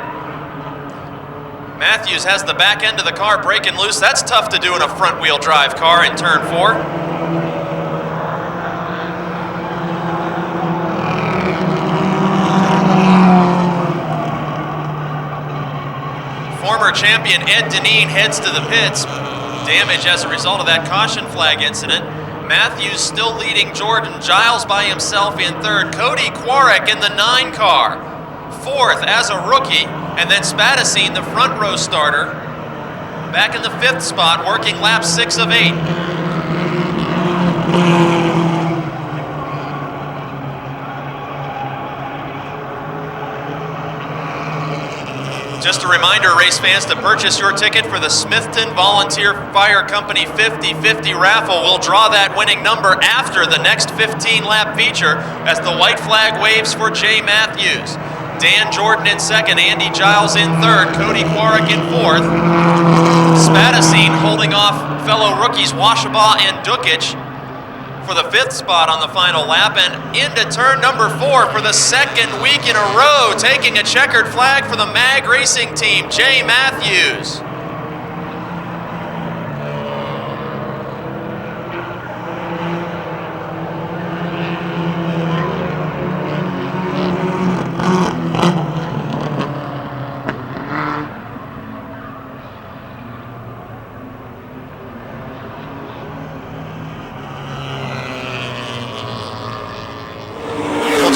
Matthews has the back end of the car breaking loose. That's tough to do in a front-wheel drive car in turn 4. Former champion Ed Deneen heads to the pits. Damage as a result of that caution flag incident. Matthews still leading Jordan. Giles by himself in 3rd. Cody Kwarek in the 9 car. 4th as a rookie. And then Spadacine, the front row starter, back in the 5th spot, working lap 6 of 8. Just a reminder, race fans, to purchase your ticket for the Smithton Volunteer Fire Company 50-50 raffle. We'll draw that winning number after the next 15-lap feature as the white flag waves for Jay Matthews. Dan Jordan in 2nd, Andy Giles in 3rd, Cody Kwarek in 4th. Spadacine holding off fellow rookies Washabaugh and Dukic for the 5th spot on the final lap, and into turn number 4 for the 2nd week in a row, taking a checkered flag for the MAG Racing Team, Jay Matthews.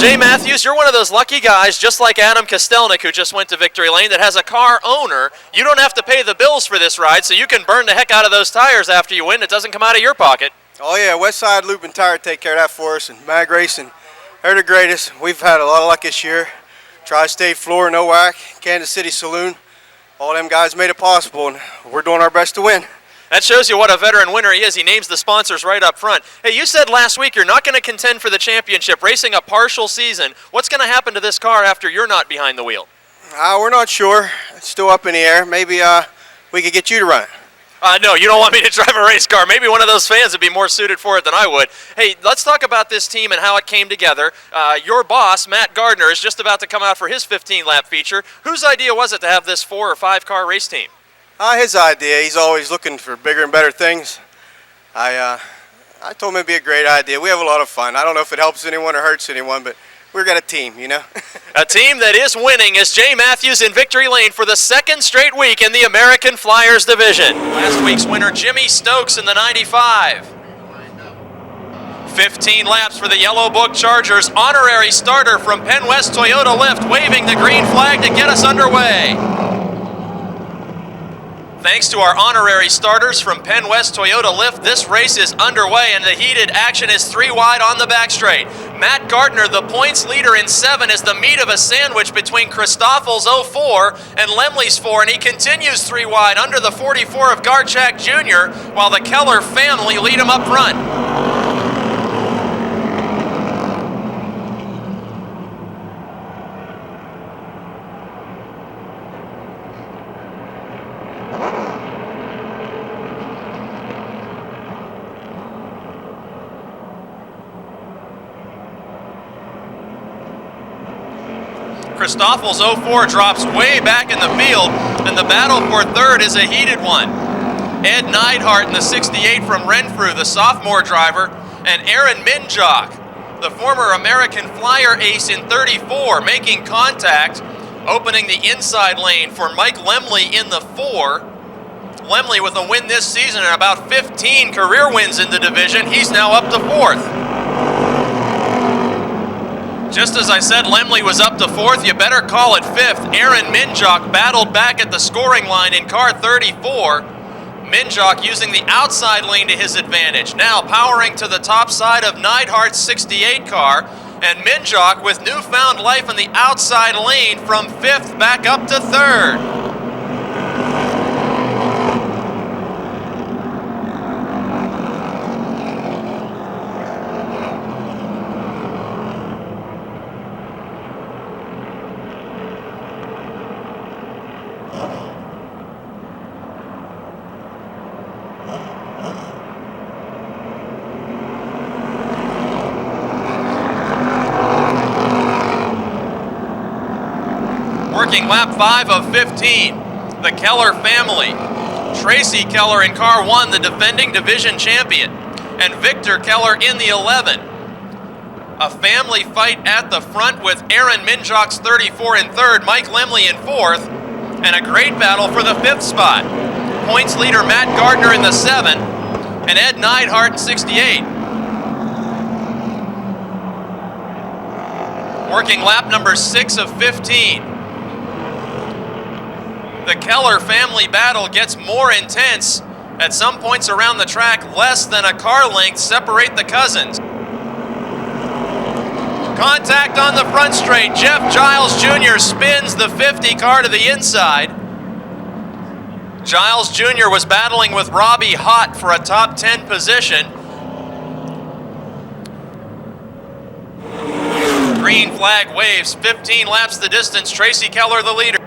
Jay Matthews, you're one of those lucky guys, just like Adam Kostelnik, who just went to Victory Lane, that has a car owner. You don't have to pay the bills for this ride, so you can burn the heck out of those tires after you win. It doesn't come out of your pocket. Oh yeah, Westside Loop and Tire take care of that for us, and MAG Racing, they're the greatest. We've had a lot of luck this year. Tri-State Floor, No Whack, Kansas City Saloon, all them guys made it possible, and we're doing our best to win. That shows you what a veteran winner he is. He names the sponsors right up front. Hey, you said last week you're not going to contend for the championship, racing a partial season. What's going to happen to this car after you're not behind the wheel? We're not sure. It's still up in the air. Maybe we could get you to run it. No, you don't want me to drive a race car. Maybe one of those fans would be more suited for it than I would. Hey, let's talk about this team and how it came together. Your boss, Matt Gardner, is just about to come out for his 15-lap feature. Whose idea was it to have this 4 or 5 car race team? His idea. He's always looking for bigger and better things. I told him it'd be a great idea. We have a lot of fun. I don't know if it helps anyone or hurts anyone, but we've got a team, you know. A team that is winning is Jay Matthews in Victory Lane for the 2nd straight week in the American Flyers division. Last week's winner, Jimmy Stokes in the 95. 15 laps for the Yellow Book Chargers. Honorary starter from Penn West Toyota Lift, waving the green flag to get us underway. Thanks to our honorary starters from Penn West Toyota Lift, this race is underway and the heated action is 3 wide on the back straight. Matt Gardner, the points leader in 7, is the meat of a sandwich between Christoffel's 04 and Lemley's 4, and he continues 3 wide under the 44 of Garchak Jr., while the Keller family lead him up front. Christoffel's 04 drops way back in the field, and the battle for 3rd is a heated one. Ed Neidhart in the 68 from Renfrew, the sophomore driver, and Aaron Minjock, the former American Flyer ace in 34, making contact, opening the inside lane for Mike Lemley in the 4. Lemley with a win this season and about 15 career wins in the division. He's now up to 4th. Just as I said, Lemley was up to 4th. You better call it 5th. Aaron Minjock battled back at the scoring line in car 34. Minjock using the outside lane to his advantage. Now powering to the top side of Neidhart's 68 car. And Minjock with newfound life in the outside lane from 5th back up to 3rd. Working lap 5 of 15. The Keller family. Tracy Keller in car 1, the defending division champion, and Victor Keller in the 11. A family fight at the front with Aaron Minjock's 34 in 3rd, Mike Lemley in 4th, and a great battle for the 5th spot. Points leader Matt Gardner in the 7, and Ed Neidhart in 68. Working lap number 6 of 15. The Keller family battle gets more intense. At some points around the track, less than a car length separate the cousins. Contact on the front straight. Jeff Giles Jr. spins the 50 car to the inside. Giles Jr. was battling with Robbie Hott for a top 10 position. Green flag waves, 15 laps the distance, Tracy Keller the leader.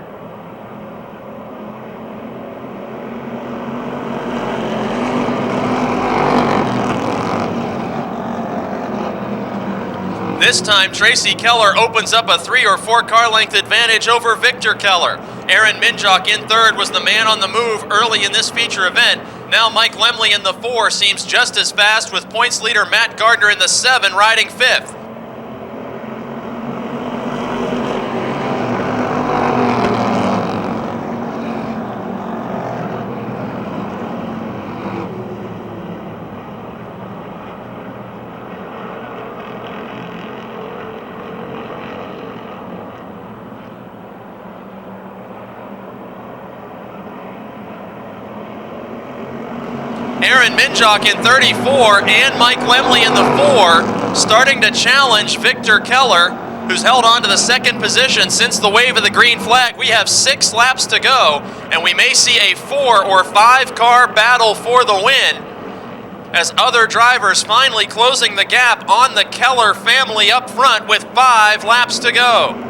This time, Tracy Keller opens up a 3 or 4 car length advantage over Victor Keller. Aaron Minjock in 3rd was the man on the move early in this feature event. Now Mike Lemley in the 4 seems just as fast, with points leader Matt Gardner in the 7 riding 5th. Aaron Minjock in 34 and Mike Lemley in the 4 starting to challenge Victor Keller, who's held on to the 2nd position since the wave of the green flag. We have 6 laps to go, and we may see a 4 or 5 car battle for the win as other drivers finally closing the gap on the Keller family up front with 5 laps to go.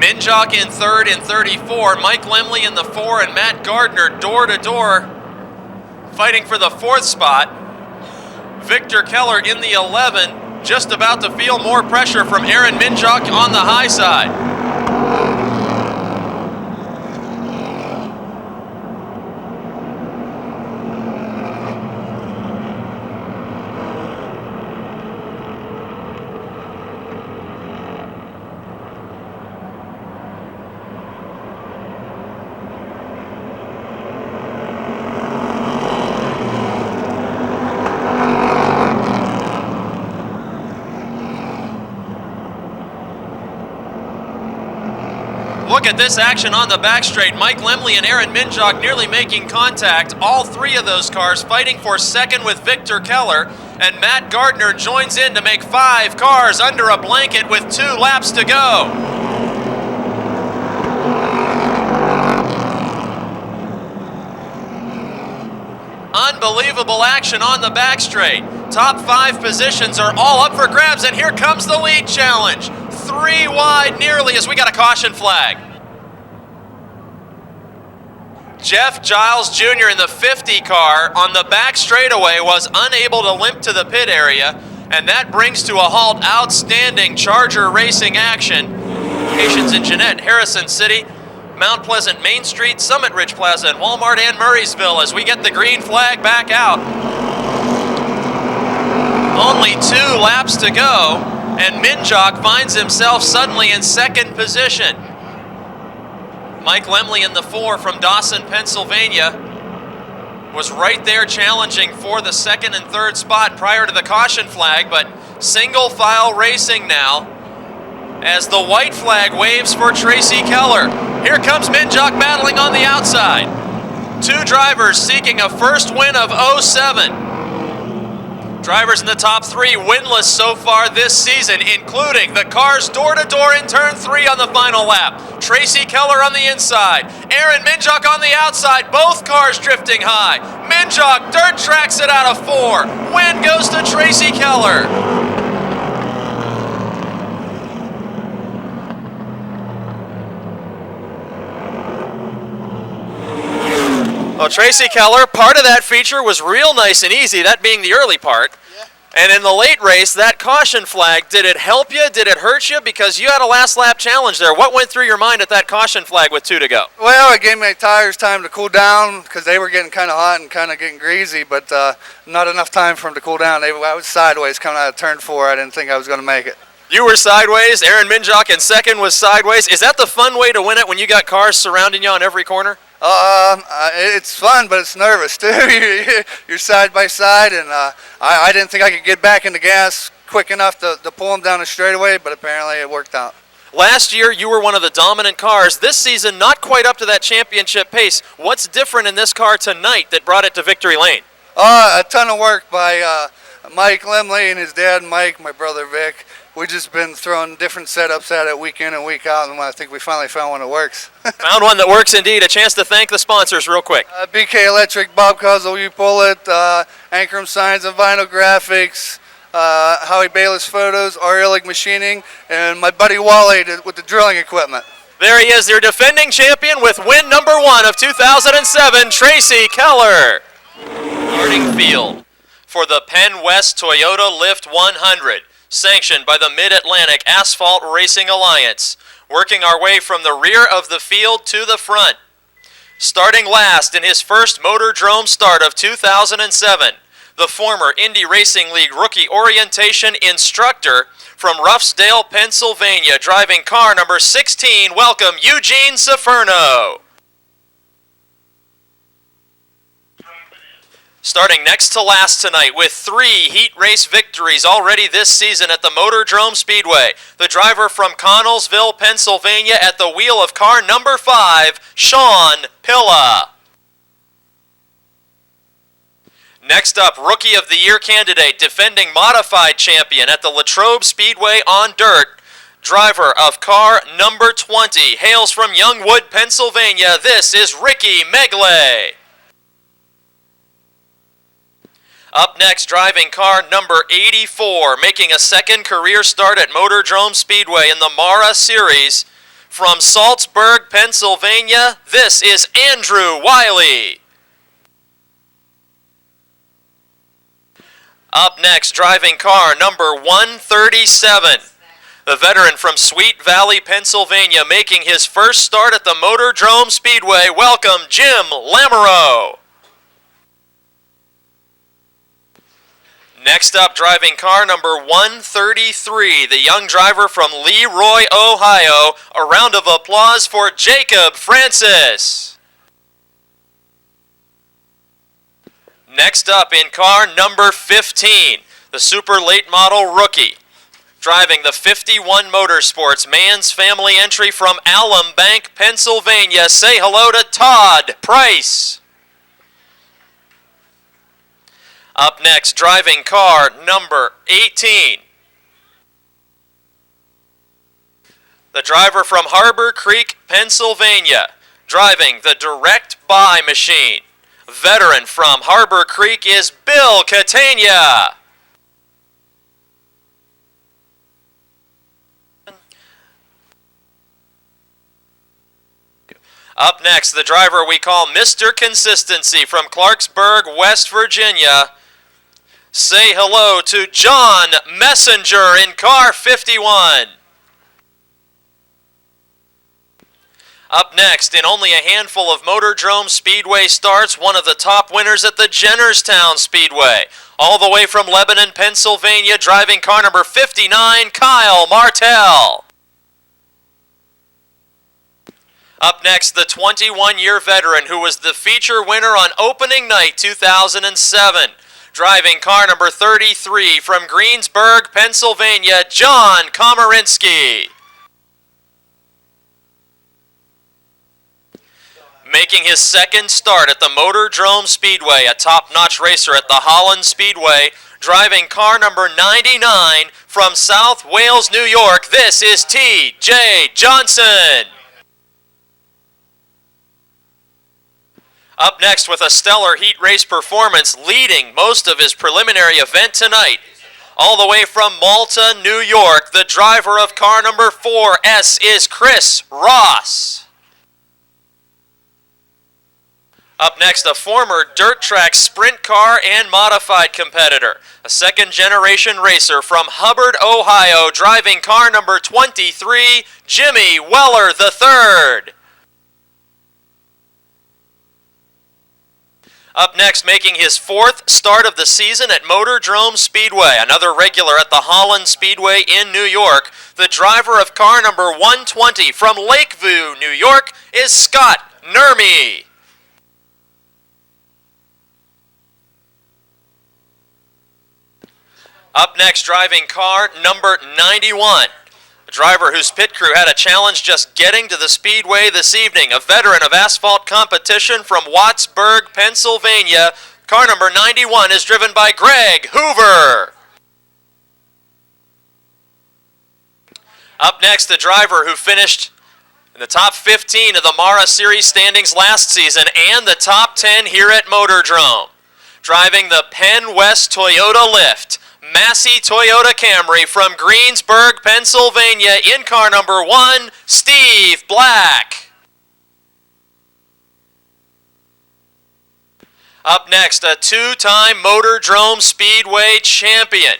Minjock in 3rd in 34, Mike Lemley in the 4, and Matt Gardner door to door fighting for the 4th spot. Victor Keller in the 11, just about to feel more pressure from Aaron Minjock on the high side. Look at this action on the back straight. Mike Lemley and Aaron Minjock nearly making contact. All 3 of those cars fighting for 2nd with Victor Keller. And Matt Gardner joins in to make 5 cars under a blanket with 2 laps to go. Unbelievable action on the back straight. Top 5 positions are all up for grabs, and here comes the lead challenge. 3 wide nearly as we got a caution flag. Jeff Giles Jr. in the 50 car on the back straightaway was unable to limp to the pit area, and that brings to a halt outstanding Charger racing action. Locations in Jeanette, Harrison City, Mount Pleasant Main Street, Summit Ridge Plaza, and Walmart and Murraysville as we get the green flag back out. Only 2 laps to go, and Minjock finds himself suddenly in 2nd position. Mike Lemley in the 4 from Dawson, Pennsylvania, was right there challenging for the 2nd and 3rd spot prior to the caution flag, but single file racing now as the white flag waves for Tracy Keller. Here comes Minjock battling on the outside. 2 drivers seeking a first win of 07. Drivers in the top 3 winless so far this season, including the cars door-to-door in turn 3 on the final lap. Tracy Keller on the inside, Aaron Minjock on the outside, both cars drifting high. Minjock dirt tracks it out of 4. Win goes to Tracy Keller. Well, Tracy Keller, part of that feature was real nice and easy, that being the early part. And in the late race, that caution flag, did it help you? Did it hurt you? Because you had a last lap challenge there. What went through your mind at that caution flag with 2 to go? Well, it gave my tires time to cool down because they were getting kind of hot and kind of getting greasy, but not enough time for them to cool down. I was sideways coming out of turn 4. I didn't think I was going to make it. You were sideways. Aaron Minjock in second was sideways. Is that the fun way to win it when you got cars surrounding you on every corner? It's fun, but it's nervous too. You're side by side, and I didn't think I could get back in the gas quick enough to pull them down the straightaway, but apparently it worked out. Last year, you were one of the dominant cars. This season, not quite up to that championship pace. What's different in this car tonight that brought it to victory lane? A ton of work by Mike Limley and his dad Mike, my brother Vic. We've just been throwing different setups at it week in and week out, and I think we finally found one that works. Found one that works indeed. A chance to thank the sponsors real quick. BK Electric, Bob Cosell, You Pull It, Ankrum Signs and Vinyl Graphics, Howie Bayless Photos, Illig Machining, and my buddy Wally with the drilling equipment. There he is, their defending champion with win number 1 of 2007, Tracy Keller. Starting field for the Penn West Toyota Lift 100. Sanctioned by the Mid-Atlantic Asphalt Racing Alliance. Working our way from the rear of the field to the front. Starting last in his first Motordrome start of 2007, the former Indy Racing League Rookie Orientation Instructor from Ruffsdale, Pennsylvania, driving car number 16, welcome Eugene Ciferno. Starting next to last tonight with 3 heat race victories already this season at the Motordrome Speedway. The driver from Connellsville, Pennsylvania at the wheel of car number 5, Sean Pilla. Next up, Rookie of the Year candidate, defending modified champion at the Latrobe Speedway on dirt. Driver of car number 20, hails from Youngwood, Pennsylvania. This is Ricky Megley. Up next, driving car number 84, making a second career start at Motordrome Speedway in the Mara Series. From Salzburg, Pennsylvania, this is Andrew Wiley. Up next, driving car number 137. The veteran from Sweet Valley, Pennsylvania, making his first start at the Motordrome Speedway. Welcome, Jim Lamoureux. Next up, driving car number 133, the young driver from Leroy, Ohio. A round of applause for Jacob Francis. Next up, in car number 15, the super late model rookie. Driving the 51 Motorsports Man's Family entry from Alum Bank, Pennsylvania. Say hello to Todd Price. Up next, driving car number 18. The driver from Harbor Creek, Pennsylvania, driving the direct buy machine. Veteran from Harbor Creek is Bill Catania. Up next, the driver we call Mr. Consistency from Clarksburg, West Virginia. Say hello to John Messenger in car 51. Up next, in only a handful of Motordrome Speedway starts, one of the top winners at the Jennerstown Speedway. All the way from Lebanon, Pennsylvania, driving car number 59, Kyle Martell. Up next, the 21-year veteran who was the feature winner on opening night 2007. Driving car number 33 from Greensburg, Pennsylvania, John Komarinsky. Making his second start at the Motordrome Speedway, a top-notch racer at the Holland Speedway, driving car number 99 from South Wales, New York, this is T.J. Johnson. Up next with a stellar heat race performance, leading most of his preliminary event tonight. All the way from Malta, New York, the driver of car number 4S is Chris Ross. Up next, a former dirt track sprint car and modified competitor, a second-generation racer from Hubbard, Ohio, driving car number 23, Jimmy Weller III. Up next, making his fourth start of the season at MOTORDROME Speedway, another regular at the Holland Speedway in New York, the driver of car number 120 from Lakeview, New York, is Scott Nurmi. Up next, driving car number 91. A driver whose pit crew had a challenge just getting to the speedway this evening. A veteran of asphalt competition from Wattsburg, Pennsylvania. Car number 91 is driven by Greg Hoover. Up next, the driver who finished in the top 15 of the Mara Series standings last season and the top 10 here at MOTORDROME. Driving the Penn West Toyota Lift, Massey Toyota Camry from Greensburg, Pennsylvania, in car number 1, Steve Black. Up next, a two-time MOTORDROME Speedway champion.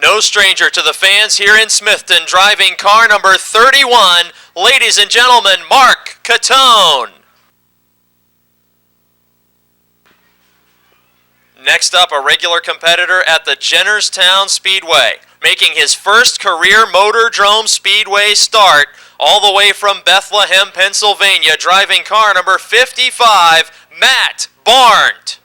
No stranger to the fans here in Smithton, driving car number 31, ladies and gentlemen, Mark Catone. Next up, a regular competitor at the Jennerstown Speedway, making his first career MOTORDROME Speedway start, all the way from Bethlehem, Pennsylvania, driving car number 55, Matt Barnt.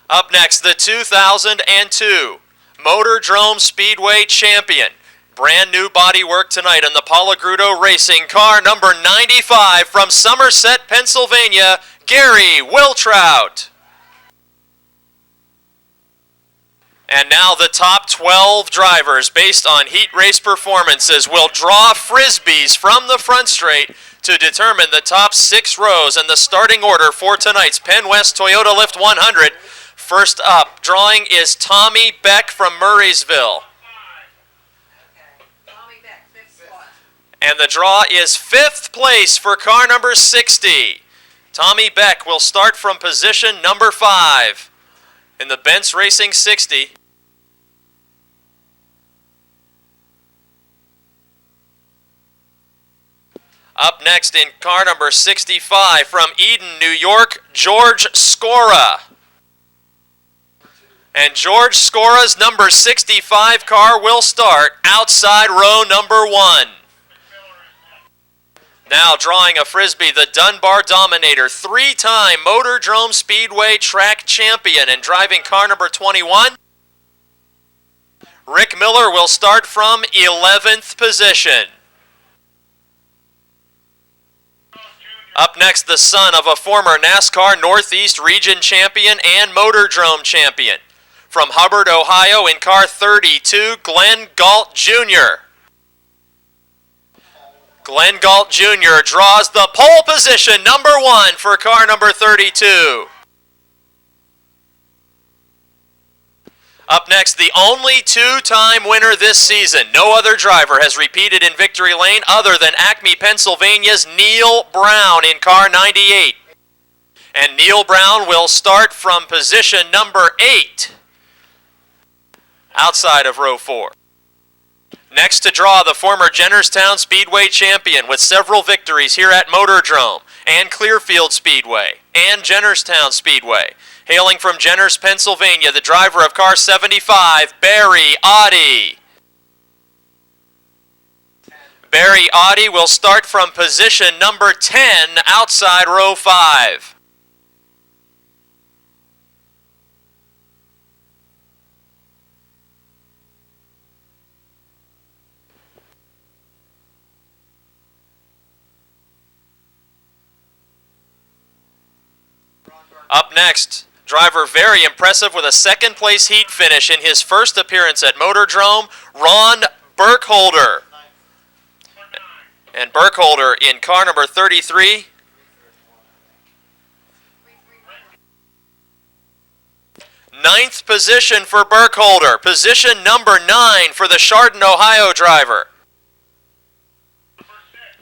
Up next, the 2002 MOTORDROME Speedway champion. Brand new bodywork tonight on the Palagrudo Racing, car number 95 from Somerset, Pennsylvania, Gary Wiltrout. And now the top 12 drivers, based on heat race performances, will draw frisbees from the front straight to determine the top 6 rows and the starting order for tonight's Penn West Toyota Lift 100. First up, drawing is Tommy Beck from Murraysville. And the draw is 5th place for car number 60. Tommy Beck will start from position number 5 in the Benz Racing 60. Up next in car number 65 from Eden, New York, George Scora. And George Scora's number 65 car will start outside row number 1. Now drawing a frisbee, the Dunbar Dominator, 3-time MOTORDROME Speedway track champion and driving car number 21. Rick Miller will start from 11th position. Up next, the son of a former NASCAR Northeast Region champion and MOTORDROME champion. From Hubbard, Ohio, in car 32, Glenn Galt Jr. Glenn Galt Jr. draws the pole position, number 1 for car number 32. Up next, the only 2-time winner this season. No other driver has repeated in victory lane other than Acme, Pennsylvania's Neil Brown in car 98. And Neil Brown will start from position number 8, outside of row 4. Next to draw, the former Jennerstown Speedway champion with several victories here at MOTORDROME and Clearfield Speedway and Jennerstown Speedway. Hailing from Jenners, Pennsylvania, the driver of car 75, Barry Audi. Barry Audi will start from position number 10, outside row 5. Up next, driver very impressive with a second-place heat finish in his first appearance at MOTORDROME, Ron Burkholder. And Burkholder in car number 33. Ninth position for Burkholder. Position number 9 for the Chardon, Ohio driver.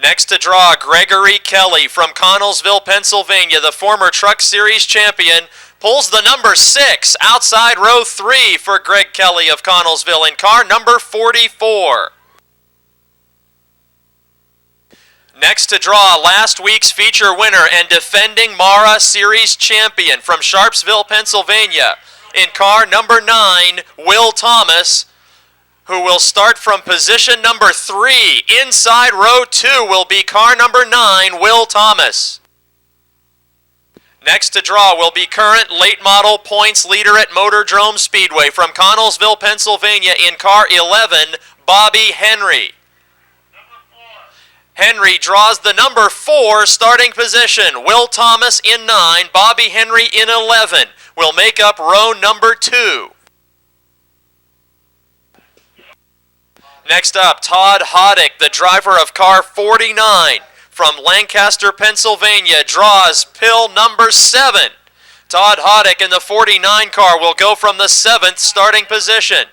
Next to draw, Gregory Kelly from Connellsville, Pennsylvania, the former Truck Series champion, pulls the number 6 outside row 3 for Greg Kelly of Connellsville in car number 44. Next to draw, last week's feature winner and defending Mara Series champion from Sharpsville, Pennsylvania, in car number 9, Will Thomas, who will start from position number 3. Inside row 2 will be car number 9, Will Thomas. Next to draw will be current late model points leader at MOTORDROME Speedway from Connellsville, Pennsylvania, in car 11, Bobby Henry. Henry draws the number 4 starting position. Will Thomas in 9, Bobby Henry in 11. Will make up row number 2. Next up, Todd Hoddick, the driver of car 49 from Lancaster, Pennsylvania, draws pill number 7. Todd Hoddick in the 49 car will go from the 7th starting position.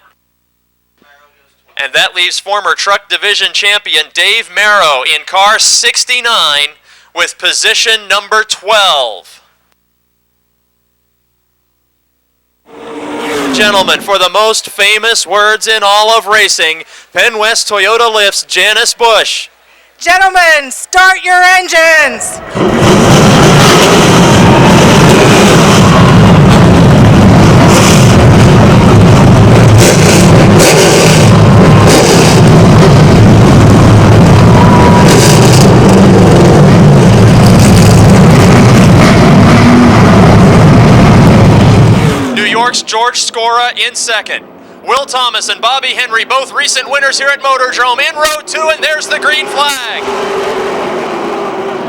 And that leaves former Truck Division champion Dave Marrow in car 69 with position number 12. Gentlemen, for the most famous words in all of racing, Penn West Toyota lifts Janice Bush. Gentlemen, start your engines! New York's George Scora in second. Will Thomas and Bobby Henry, both recent winners here at MOTORDROME, in row 2, and there's the green flag.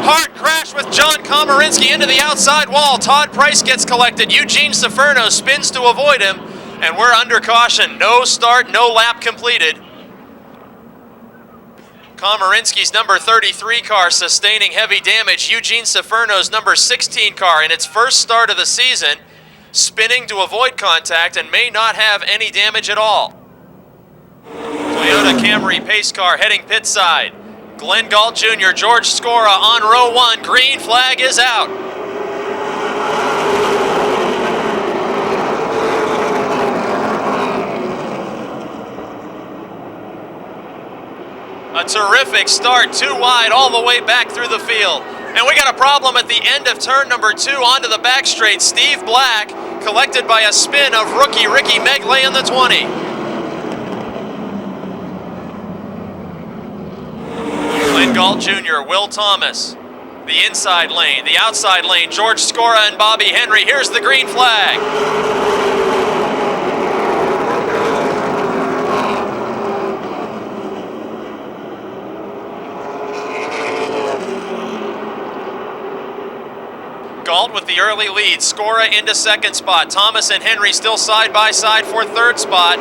Hard crash with John Komarinsky into the outside wall. Todd Price gets collected. Eugene Ciferno spins to avoid him, and we're under caution. No start, no lap completed. Komarinsky's number 33 car sustaining heavy damage. Eugene Ciferno's number 16 car in its first start of the season, spinning to avoid contact and may not have any damage at all. Toyota Camry pace car heading pit side. Glenn Galt Jr., George Scora on row 1. Green flag is out. A terrific start, too wide all the way back through the field. And we got a problem at the end of turn number 2 onto the back straight. Steve Black collected by a spin of rookie Ricky Megley in the 20. Glenn Galt Jr., Will Thomas, the inside lane, the outside lane, George Scora and Bobby Henry. Here's the green flag. Galt with the early lead. Scora into second spot. Thomas and Henry still side by side for third spot.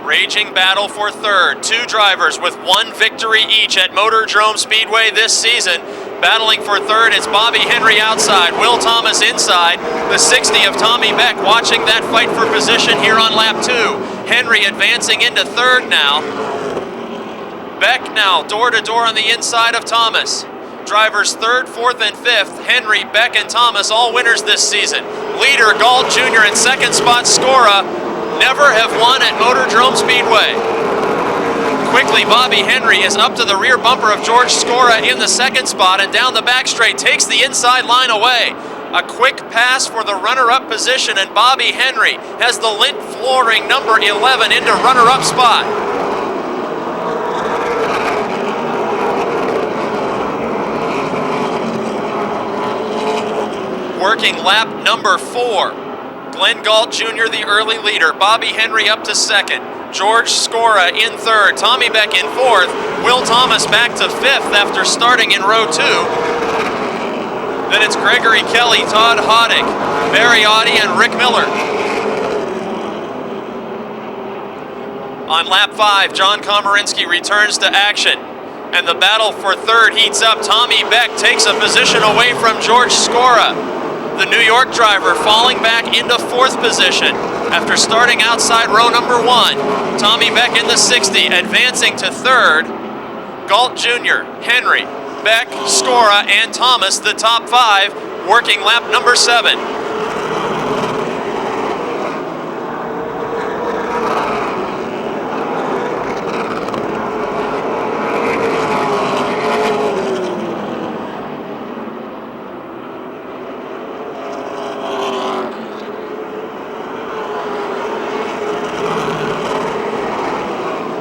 Raging battle for third. 2 drivers with 1 victory each at MOTORDROME Speedway this season. Battling for third, it's Bobby Henry outside, Will Thomas inside. The 60 of Tommy Beck watching that fight for position here on lap 2. Henry advancing into third now. Beck now door to door on the inside of Thomas. Drivers 3rd, 4th, and 5th. Henry, Beck, and Thomas all winners this season. Leader Galt Jr. in second spot. Scora never have won at MOTORDROME Speedway. Quickly, Bobby Henry is up to the rear bumper of George Scora in the second spot and down the back straight, takes the inside line away. A quick pass for the runner-up position, and Bobby Henry has the lint flooring number 11 into runner-up spot. Working lap number 4. Glenn Galt Jr., the early leader. Bobby Henry up to second. George Scora in third. Tommy Beck in fourth. Will Thomas back to fifth after starting in row 2. Then it's Gregory Kelly, Todd Hoddick, Barry Audi, and Rick Miller. On lap 5, John Komarinsky returns to action, and the battle for third heats up. Tommy Beck takes a position away from George Scora. The New York driver falling back into fourth position after starting outside row number 1. Tommy Beck in the 60, advancing to third. Galt Jr., Henry, Beck, Scora, and Thomas, the top 5, working lap number 7.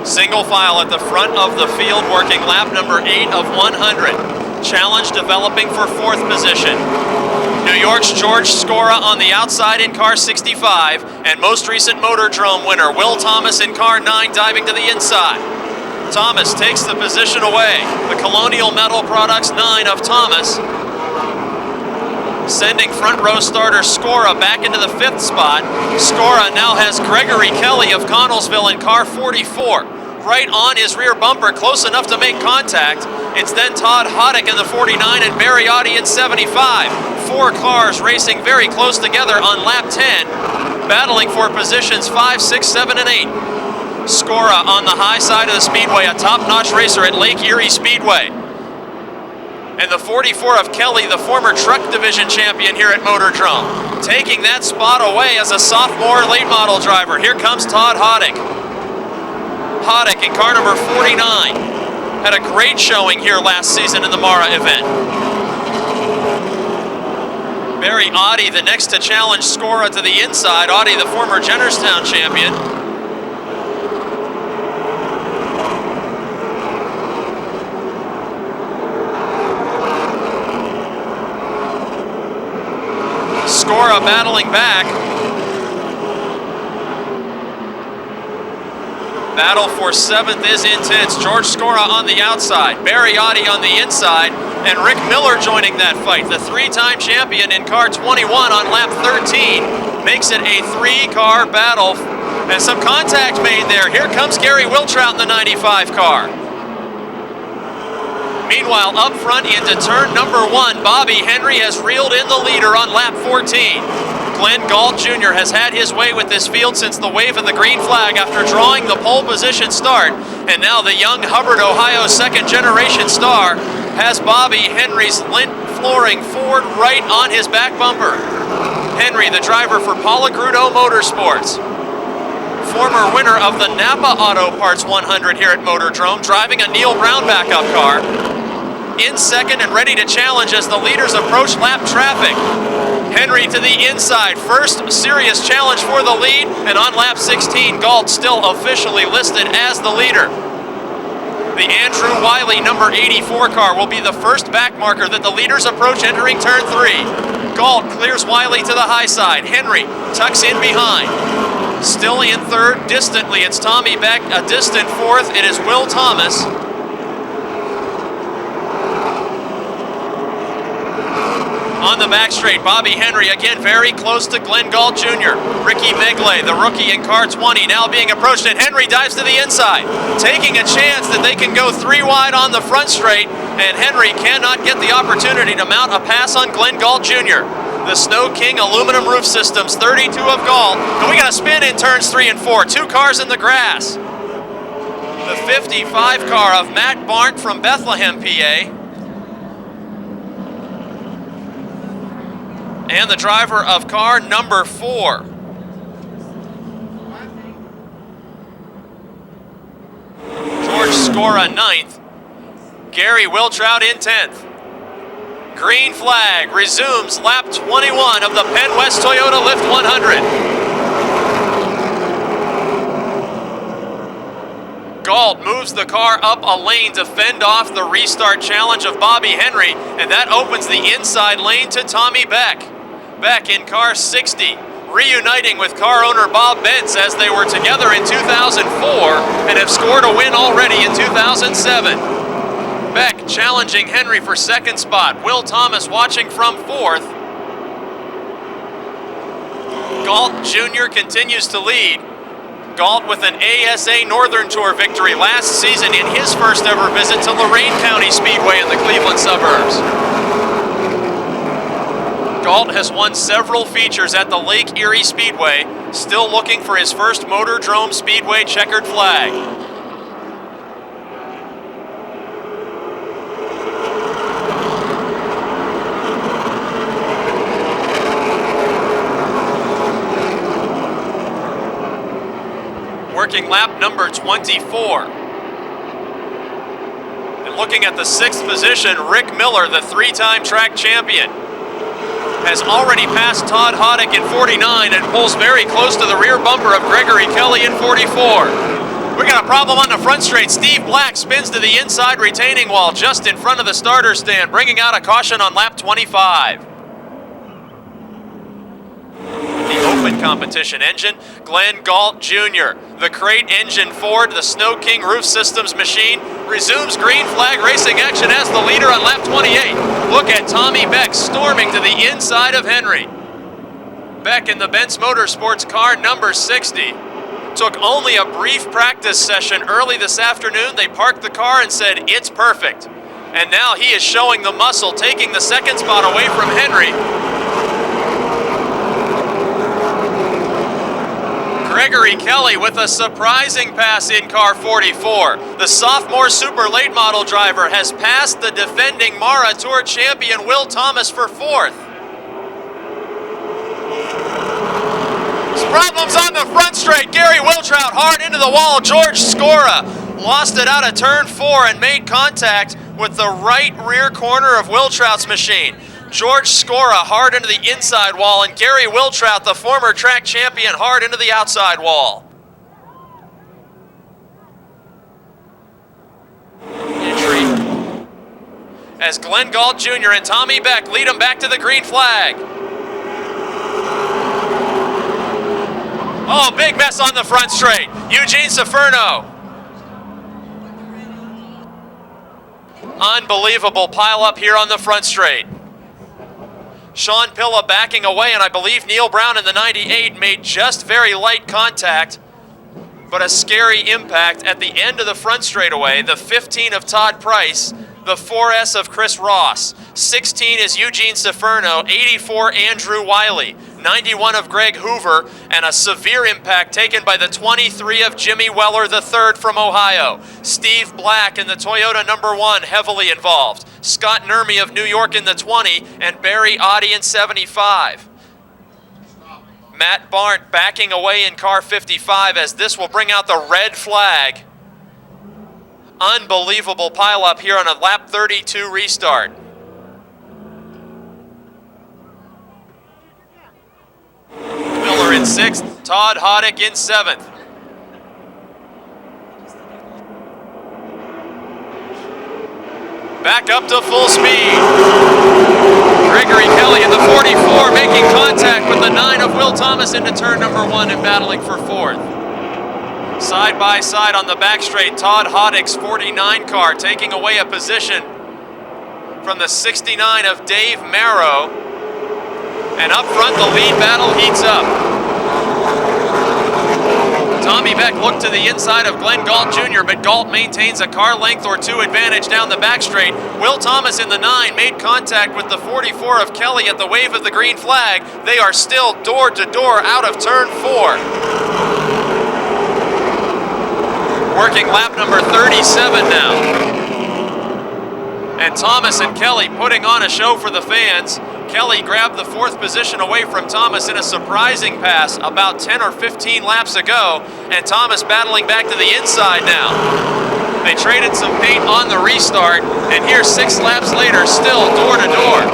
Single file at the front of the field, working lap number 8 of 100. Challenge developing for fourth position. New York's George Scora on the outside in car 65, and most recent Motordrome winner Will Thomas in car 9 diving to the inside. Thomas takes the position away. The Colonial Metal Products 9 of Thomas, sending front row starter Scora back into the 5th spot. Scora now has Gregory Kelly of Connellsville in car 44. Right on his rear bumper, close enough to make contact. It's then Todd Hoddick in the 49 and Mariotti in 75. 4 cars racing very close together on lap 10, battling for positions 5, 6, 7, and 8. Scora on the high side of the speedway, a top-notch racer at Lake Erie Speedway. And the 44 of Kelly, the former truck division champion here at Motordrome, taking that spot away as a sophomore late model driver. Here comes Todd Hoddick. Hoddick in car number 49. Had a great showing here last season in the Mara event. Barry Audi, the next to challenge Scora to the inside. Audi, the former Jennerstown champion. Scora battling back. Battle for 7th is intense. George Scora on the outside, Barry Audi on the inside, and Rick Miller joining that fight. The 3-time champion in car 21 on lap 13 makes it a 3-car battle, and some contact made there. Here comes Gary Wiltrout in the 95 car. Meanwhile, up front into turn number 1, Bobby Henry has reeled in the leader on lap 14. Glenn Galt Jr. has had his way with this field since the wave of the green flag after drawing the pole position start. And now the young Hubbard, Ohio second-generation star has Bobby Henry's lint flooring Ford right on his back bumper. Henry, the driver for Paula Grudo Motorsports, former winner of the Napa Auto Parts 100 here at Motordrome, driving a Neil Brown backup car, in second and ready to challenge as the leaders approach lap traffic. Henry to the inside, first serious challenge for the lead, and on lap 16, Galt still officially listed as the leader. The Andrew Wiley number 84 car will be the first back marker that the leaders approach entering turn 3. Galt clears Wiley to the high side. Henry tucks in behind. Still in third, distantly, it's Tommy Beck. A distant fourth, it is Will Thomas. On the back straight, Bobby Henry again very close to Glenn Galt Jr. Ricky Megley, the rookie in car 20, now being approached, and Henry dives to the inside, taking a chance that they can go 3 wide on the front straight, and Henry cannot get the opportunity to mount a pass on Glenn Galt Jr. The Snow King aluminum roof systems, 32 of Galt, and we got a spin in turns 3 and 4, 2 cars in the grass. The 55 car of Matt Barnt from Bethlehem, PA. And the driver of car number 4. George Scora 9th. Gary Wiltrout in 10th. Green flag resumes lap 21 of the Penn West Toyota Lift 100. Galt moves the car up a lane to fend off the restart challenge of Bobby Henry, and that opens the inside lane to Tommy Beck. Beck in car 60, reuniting with car owner Bob Bentz as they were together in 2004 and have scored a win already in 2007. Beck challenging Henry for second spot. Will Thomas watching from fourth. Galt Jr. continues to lead. Galt with an ASA Northern Tour victory last season in his first ever visit to Lorain County Speedway in the Cleveland suburbs. Galt has won several features at the Lake Erie Speedway, still looking for his first MOTORDROME Speedway checkered flag. Working lap number 24. And looking at the 6th position, Rick Miller, the 3-time track champion, has already passed Todd Hoddick in 49 and pulls very close to the rear bumper of Gregory Kelly in 44. We got a problem on the front straight. Steve Black spins to the inside retaining wall just in front of the starter stand, bringing out a caution on lap 25. The open competition engine, Glenn Galt Jr. The crate engine Ford, the Snow King Roof Systems machine, resumes green flag racing action as the leader on lap 28. Look at Tommy Beck storming to the inside of Henry. Beck in the Benz Motorsports car number 60. Took only a brief practice session early this afternoon. They parked the car and said, "It's perfect." And now he is showing the muscle, taking the second spot away from Henry. Gregory Kelly with a surprising pass in car 44. The sophomore super late model driver has passed the defending Mara Tour champion Will Thomas for 4th. Problems on the front straight. Gary Wiltrout hard into the wall. George Scora lost it out of turn 4 and made contact with the right rear corner of Wiltrout's machine. George Scora hard into the inside wall, and Gary Wiltrout, the former track champion, hard into the outside wall. Entry as Glenn Galt Jr. and Tommy Beck lead him back to the green flag. Oh, big mess on the front straight. Eugene Ciferno. Unbelievable pile up here on the front straight. Sean Pilla backing away, and I believe Neil Brown in the 98 made just very light contact, but a scary impact at the end of the front straightaway. The 15 of Todd Price, the 4S of Chris Ross, 16 is Eugene Ciferno, 84 Andrew Wiley, 91 of Greg Hoover, and a severe impact taken by the 23 of Jimmy Weller III from Ohio. Steve Black in the Toyota number 1 heavily involved. Scott Nermy of New York in the 20, and Barry Audi in 75. Matt Barnt backing away in car 55 as this will bring out the red flag. Unbelievable pileup here on a lap 32 restart. Miller in 6th, Todd Hoddick in 7th. Back up to full speed. Gregory Kelly in the 44 making contact with the 9 of Will Thomas into turn number 1 and battling for 4th. Side by side on the back straight, Todd Hoddick's 49 car taking away a position from the 69 of Dave Marrow. And up front, the lead battle heats up. Tommy Beck looked to the inside of Glenn Galt Jr., but Galt maintains a car length or 2 advantage down the back straight. Will Thomas in the 9 made contact with the 44 of Kelly at the wave of the green flag. They are still door to door out of turn 4. Working lap number 37 now. And Thomas and Kelly putting on a show for the fans. Kelly grabbed the 4th position away from Thomas in a surprising pass about 10 or 15 laps ago, and Thomas battling back to the inside now. They traded some paint on the restart, and here 6 laps later, still door to door.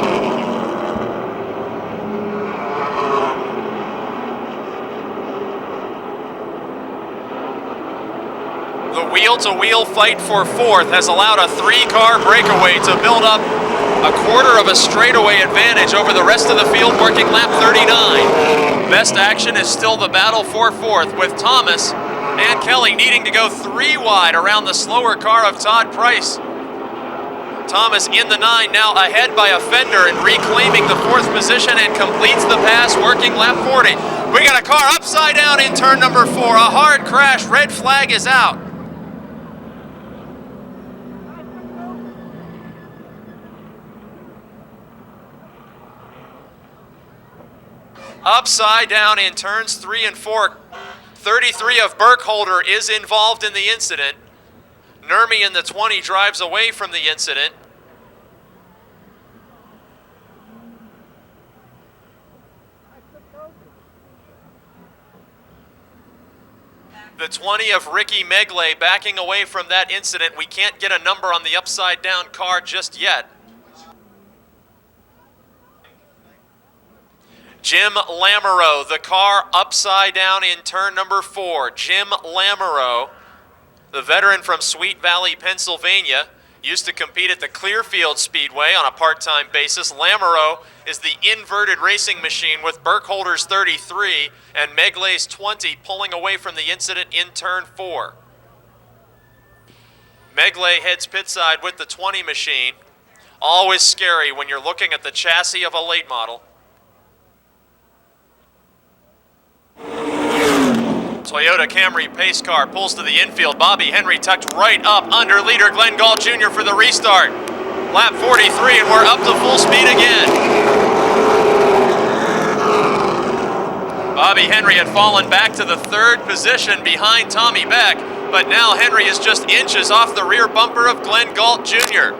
The wheel-to-wheel fight for 4th has allowed a 3-car breakaway to build up a quarter of a straightaway advantage over the rest of the field, working lap 39. Best action is still the battle for 4th, with Thomas and Kelly needing to go 3 wide around the slower car of Todd Price. Thomas in the 9 now ahead by a fender and reclaiming the 4th position and completes the pass, working lap 40. We got a car upside down in turn number 4. A hard crash, red flag is out. Upside down in turns 3 and 4. 33 of Burkholder is involved in the incident. Nurmi in the 20 drives away from the incident. The 20 of Ricky Megley backing away from that incident. We can't get a number on the upside down car just yet. Jim Lamoureux, the car upside down in turn number 4. Jim Lamoureux, the veteran from Sweet Valley, Pennsylvania, used to compete at the Clearfield Speedway on a part-time basis. Lamoureux is the inverted racing machine with Burkholder's 33 and Megley's 20 pulling away from the incident in turn 4. Megley heads pit side with the 20 machine. Always scary when you're looking at the chassis of a late model. Toyota Camry pace car pulls to the infield. Bobby Henry tucked right up under leader Glenn Galt Jr. for the restart. Lap 43 and we're up to full speed again. Bobby Henry had fallen back to the 3rd position behind Tommy Beck, but now Henry is just inches off the rear bumper of Glenn Galt Jr.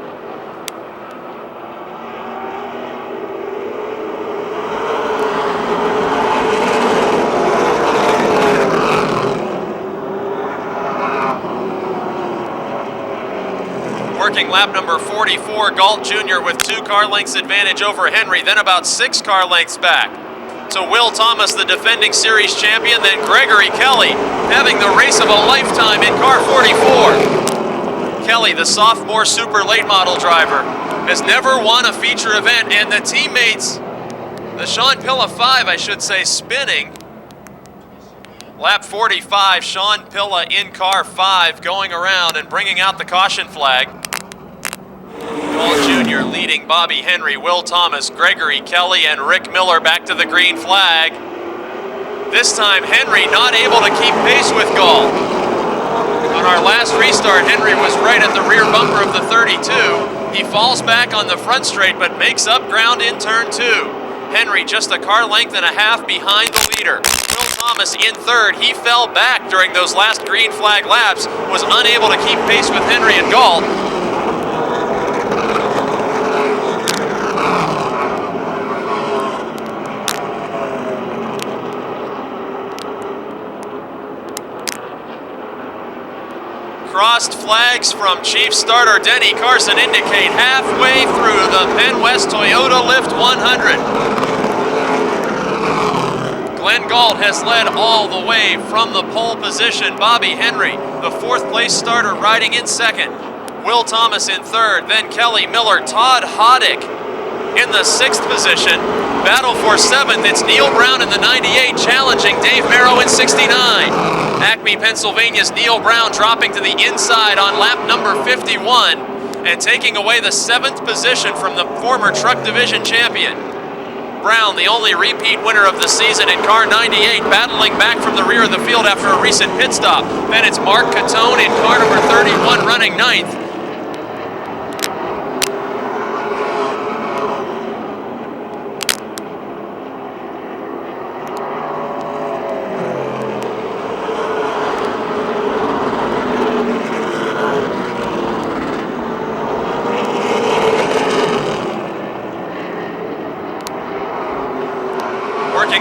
Working lap number 44, Galt Jr. with 2 car lengths advantage over Henry, then about 6 car lengths back. To Will Thomas, the defending series champion, then Gregory Kelly, having the race of a lifetime in car 44. Kelly, the sophomore super late model driver, has never won a feature event, and the teammates, the Sean Pilla 5, I should say, spinning. Lap 45, Sean Pilla in car 5, going around and bringing out the caution flag. Galt Jr. leading Bobby Henry, Will Thomas, Gregory Kelly, and Rick Miller back to the green flag. This time, Henry not able to keep pace with Galt. On our last restart, Henry was right at the rear bumper of the 32. He falls back on the front straight, but makes up ground in turn 2. Henry just a car length and a half behind the leader. Will Thomas in 3rd. He fell back during those last green flag laps, was unable to keep pace with Henry and Galt. Crossed flags from Chief Starter Denny Carson indicate halfway through the Penn West Toyota Lift 100. Glenn Galt has led all the way from the pole position. Bobby Henry, the 4th place starter, riding in 2nd. Will Thomas in 3rd, then Kelly Miller. Todd Hoddick in the 6th position. Battle for 7th, it's Neil Brown in the 98 challenging Dave Merrow in 69. Acme, Pennsylvania's Neil Brown dropping to the inside on lap number 51 and taking away the 7th position from the former truck division champion. Brown, the only repeat winner of the season in car 98, battling back from the rear of the field after a recent pit stop. Then it's Mark Catone in car number 31 running 9th.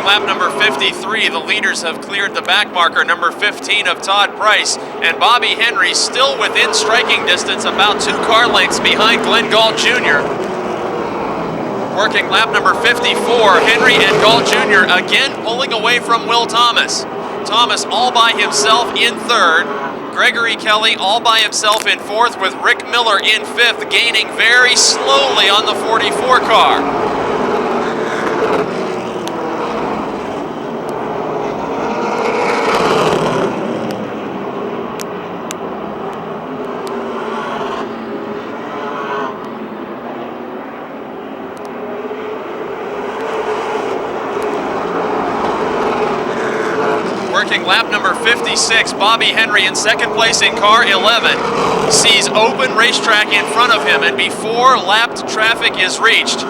Lap number 53, the leaders have cleared the back marker, number 15 of Todd Price, and Bobby Henry still within striking distance, about 2 car lengths behind Glenn Galt Jr. Working lap number 54, Henry and Galt Jr. again pulling away from Will Thomas. Thomas all by himself in 3rd, Gregory Kelly all by himself in 4th, with Rick Miller in 5th, gaining very slowly on the 44 car. Lap number 56, 66, Bobby Henry in second place in car 11, sees open racetrack in front of him, and before lapped traffic is reached,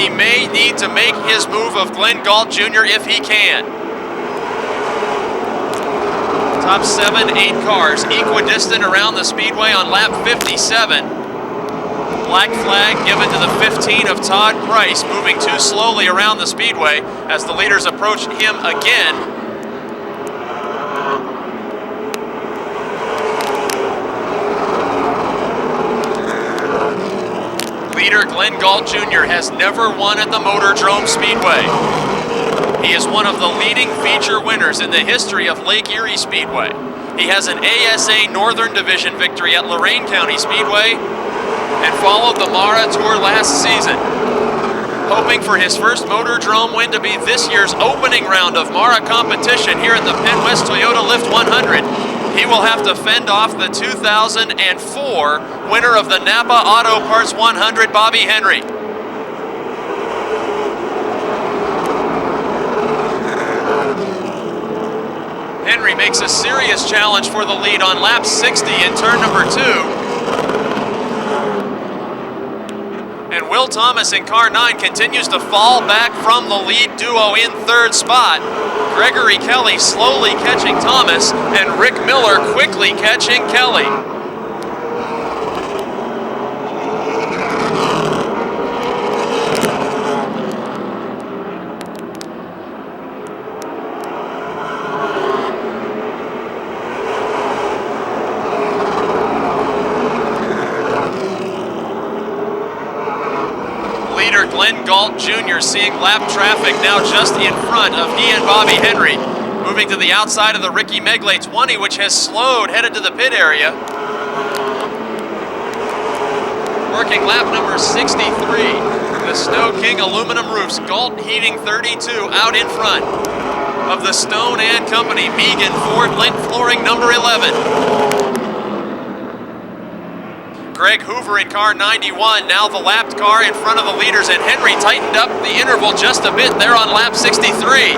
he may need to make his move of Glenn Galt Jr. if he can. Top 7-8 cars equidistant around the speedway on lap 57. Black flag given to the 15 of Todd Price, moving too slowly around the speedway as the leaders approach him again. Leader Glenn Galt Jr. has never won at the MOTORDROME Speedway. He is one of the leading feature winners in the history of Lake Erie Speedway. He has an ASA Northern Division victory at Lorain County Speedway and followed the Mara Tour last season. Hoping for his first MOTORDROME win to be this year's opening round of Mara competition here in the Penn West Toyota Lift 100, he will have to fend off the 2004 winner of the Napa Auto Parts 100, Bobby Henry. Henry makes a serious challenge for the lead on lap 60 in turn number 2. And Will Thomas in car 9 continues to fall back from the lead duo in third spot. Gregory Kelly slowly catching Thomas, and Rick Miller quickly catching Kelly. Leader Glenn Galt Jr. seeing lap traffic now just in front of he and Bobby Henry, moving to the outside of the Ricky Megley 20, which has slowed, headed to the pit area. Working lap number 63, the Snow King aluminum roofs, Galt Heating 32 out in front of the Stone and Company, Megan Ford Lint Flooring number 11. Greg Hoover in car 91, now the lapped car in front of the leaders, and Henry tightened up the interval just a bit there on lap 63.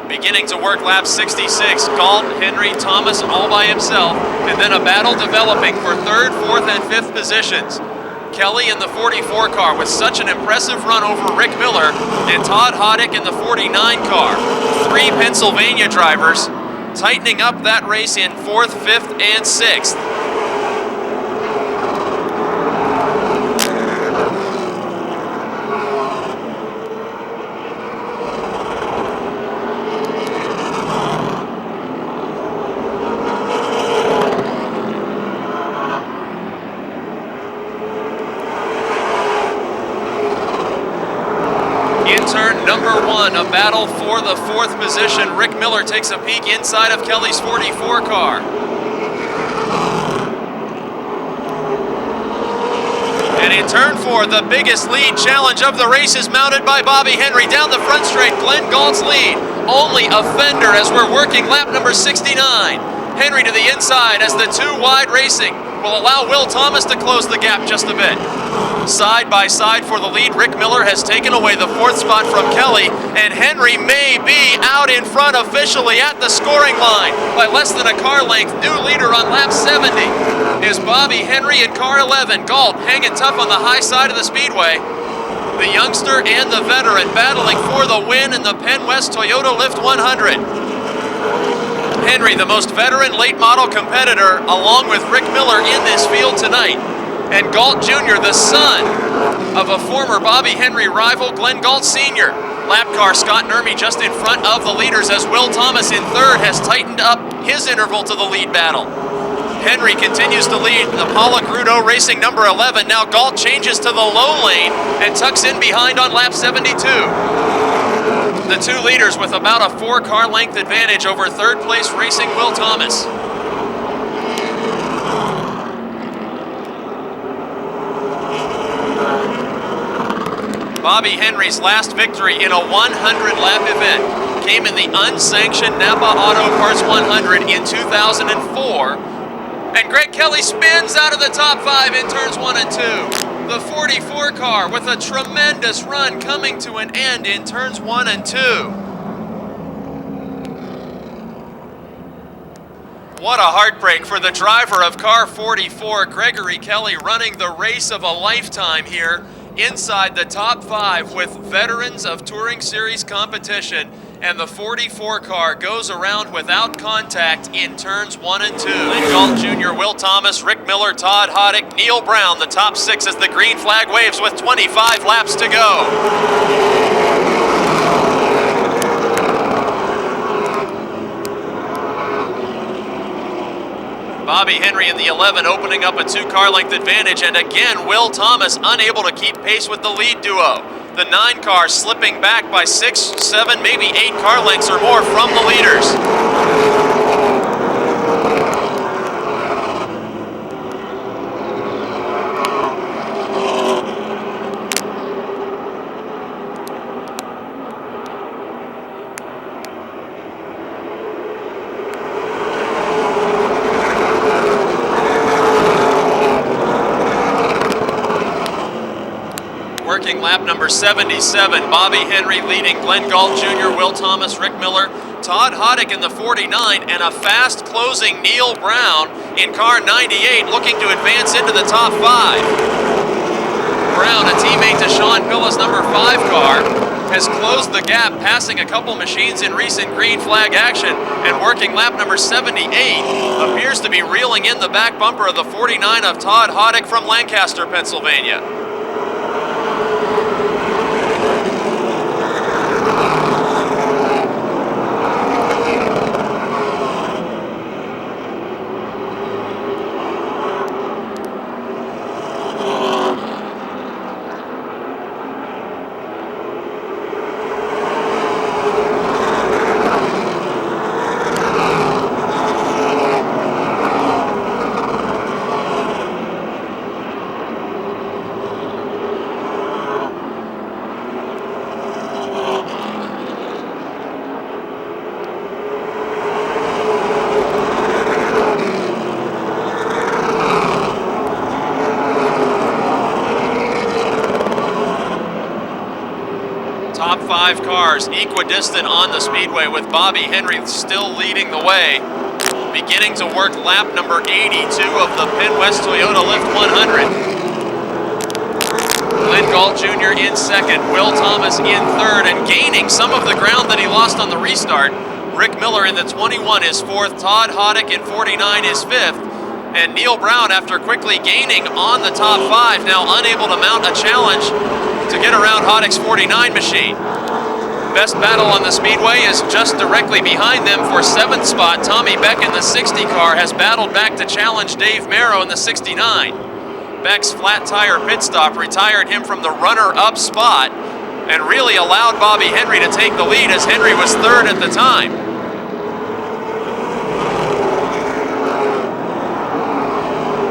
Beginning to work lap 66, Galt, Henry, Thomas all by himself, and then a battle developing for third, fourth, and fifth positions. Kelly in the 44 car with such an impressive run over Rick Miller, and Todd Hoddick in the 49 car. 3 Pennsylvania drivers tightening up that race in fourth, fifth, and sixth. In turn number 1, a battle for the fourth position. Rick Miller takes a peek inside of Kelly's 44 car. And in turn 4, the biggest lead challenge of the race is mounted by Bobby Henry. Down the front straight, Glenn Galt's lead. Only a fender as we're working lap number 69. Henry to the inside as the 2 wide racing will allow Will Thomas to close the gap just a bit. Side by side for the lead, Rick Miller has taken away the 4th spot from Kelly, and Henry may be out in front officially at the scoring line by less than a car length. New leader on lap 70 is Bobby Henry in car 11. Galt hanging tough on the high side of the speedway. The youngster and the veteran battling for the win in the Penn West Toyota Lift 100. Henry, the most veteran late model competitor, along with Rick Miller in this field tonight. And Galt Jr., the son of a former Bobby Henry rival, Glenn Galt Sr. Lap car Scott Nurmi just in front of the leaders as Will Thomas in third has tightened up his interval to the lead battle. Henry continues to lead the Paula Grudo Racing number 11. Now Galt changes to the low lane and tucks in behind on lap 72. the 2 leaders with about a 4-car length advantage over third place racing Will Thomas. Bobby Henry's last victory in a 100-lap event came in the unsanctioned Napa Auto Parts 100 in 2004. And Greg Kelly spins out of the top 5 in turns 1 and 2. The 44 car with a tremendous run coming to an end in turns 1 and 2. What a heartbreak for the driver of car 44, Gregory Kelly, running the race of a lifetime here inside the top 5 with veterans of Touring Series competition, and the 44 car goes around without contact in turns 1 and 2. Glenn Galt Jr., Will Thomas, Rick Miller, Todd Hoddick, Neil Brown, the top 6 as the green flag waves with 25 laps to go. Bobby Henry in the 11 opening up a 2-car length advantage, and again Will Thomas unable to keep pace with the lead duo. The 9 car slipping back by 6, 7, maybe 8 car lengths or more from the leaders. Working lap number 77, Bobby Henry leading Glenn Galt Jr., Will Thomas, Rick Miller, Todd Hoddick in the 49, and a fast closing Neil Brown in car 98 looking to advance into the top 5. Brown, a teammate to Sean Pilla's number 5 car, has closed the gap, passing a couple machines in recent green flag action, and working lap number 78 appears to be reeling in the back bumper of the 49 of Todd Hoddick from Lancaster, Pennsylvania. Top 5 cars equidistant on the speedway, with Bobby Henry still leading the way. Beginning to work lap number 82 of the Penn-West Toyota Lift 100. Glenn Galt Jr. in second, Will Thomas in third, and gaining some of the ground that he lost on the restart. Rick Miller in the 21 is fourth, Todd Hoddick in 49 is fifth, and Neil Brown, after quickly gaining on the top 5, now unable to mount a challenge to get around Hoddick's 49 machine. Best battle on the speedway is just directly behind them for 7th spot. Tommy Beck in the 60 car has battled back to challenge Dave Merrow in the 69. Beck's flat tire pit stop retired him from the runner-up spot and really allowed Bobby Henry to take the lead, as Henry was third at the time.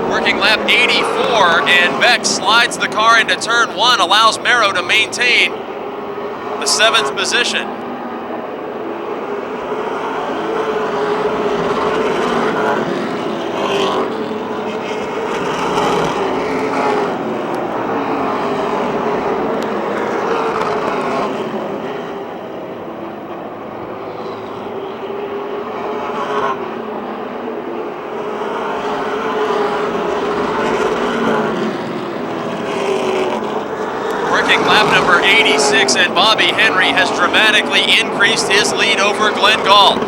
Working lap 84, and Beck slides the car into turn 1, allows Merrow to maintain the 7th position. Lap number 86, and Bobby Henry has dramatically increased his lead over Glenn Galt.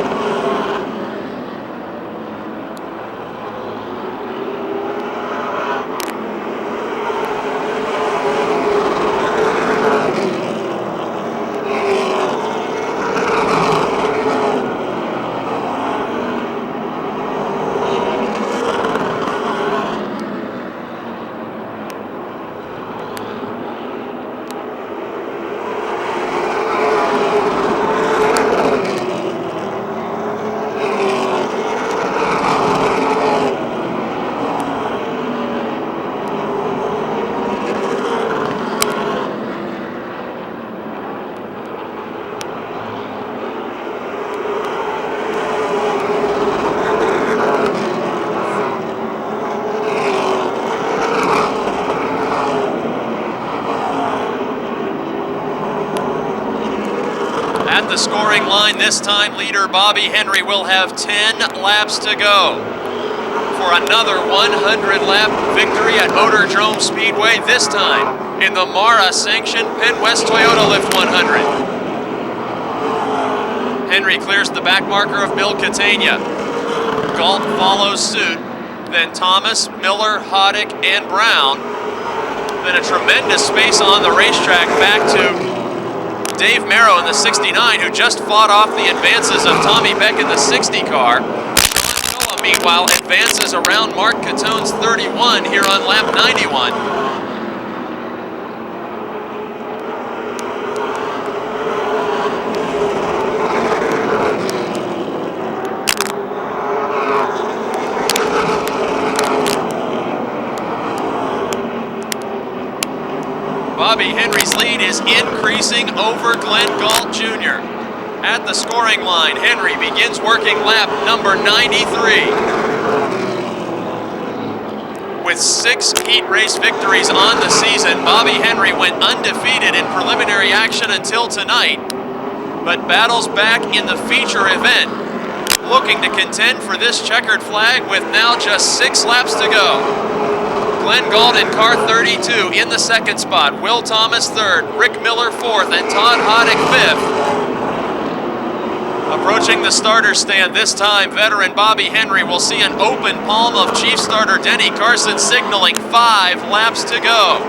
the scoring line. This time, leader Bobby Henry will have 10 laps to go for another 100-lap victory at MOTORDROME Speedway, this time in the Mara-sanctioned Penn West Toyota Lift 100. Henry clears the back marker of Bill Catania. Galt follows suit. Then Thomas, Miller, Hoddick, and Brown. Then a tremendous space on the racetrack back to Dave Merrow in the 69, who just fought off the advances of Tommy Beck in the 60 car. Meanwhile, advances around Mark Catone's 31 here on lap 91. Bobby Henry's lead is increasing over Glenn Galt Jr. At the scoring line, Henry begins working lap number 93. With 6 heat race victories on the season, Bobby Henry went undefeated in preliminary action until tonight, but battles back in the feature event, looking to contend for this checkered flag with now just 6 laps to go. Glenn Galt in car 32 in the second spot, Will Thomas third, Rick Miller fourth, and Todd Hoddick fifth. Approaching the starter stand this time, veteran Bobby Henry will see an open palm of chief starter Denny Carson signaling 5 laps to go.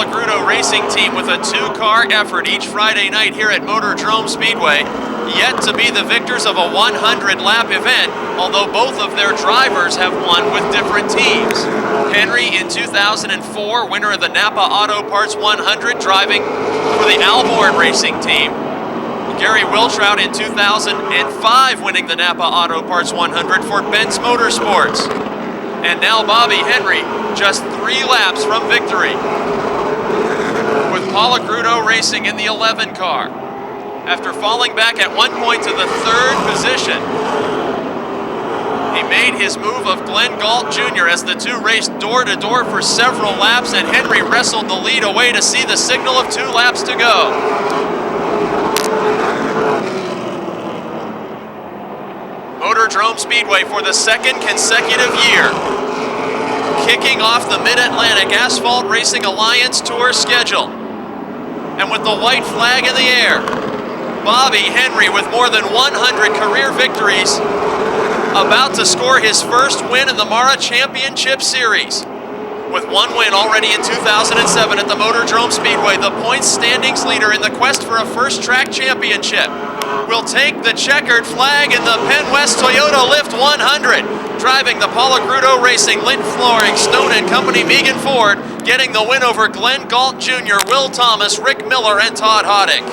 Grudo Racing Team with a 2-car effort each Friday night here at MOTORDROME Speedway, yet to be the victors of a 100-lap event, although both of their drivers have won with different teams. Henry in 2004, winner of the Napa Auto Parts 100, driving for the Alborn Racing Team. Gary Wiltrout in 2005, winning the Napa Auto Parts 100 for Benz Motorsports. And now Bobby Henry, just 3 laps from victory, with Paula Grudo Racing in the 11 car. After falling back at one point to the 3rd position, he made his move of Glenn Galt Jr. as the two raced door-to-door for several laps, and Henry wrestled the lead away to see the signal of 2 laps to go. MOTORDROME Speedway for the 2nd consecutive year, kicking off the Mid-Atlantic Asphalt Racing Alliance Tour schedule. And with the white flag in the air, Bobby Henry, with more than 100 career victories, about to score his first win in the Mara Championship Series. With 1 win already in 2007 at the MOTORDROME Speedway, the points standings leader in the quest for a first track championship will take the checkered flag in the Penn West Toyota Lift 100. Driving the Paula Grudo Racing, Lint Flooring, Stone & Company, Megan Ford, getting the win over Glenn Galt Jr., Will Thomas, Rick Miller, and Todd Hoddick.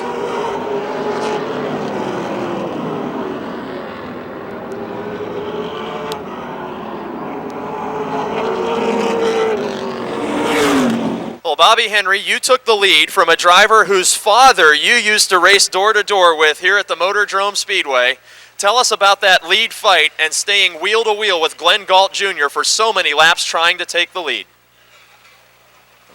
Well, Bobby Henry, you took the lead from a driver whose father you used to race door-to-door with here at the MOTORDROME Speedway. Tell us about that lead fight and staying wheel-to-wheel with Glenn Galt Jr. for so many laps trying to take the lead.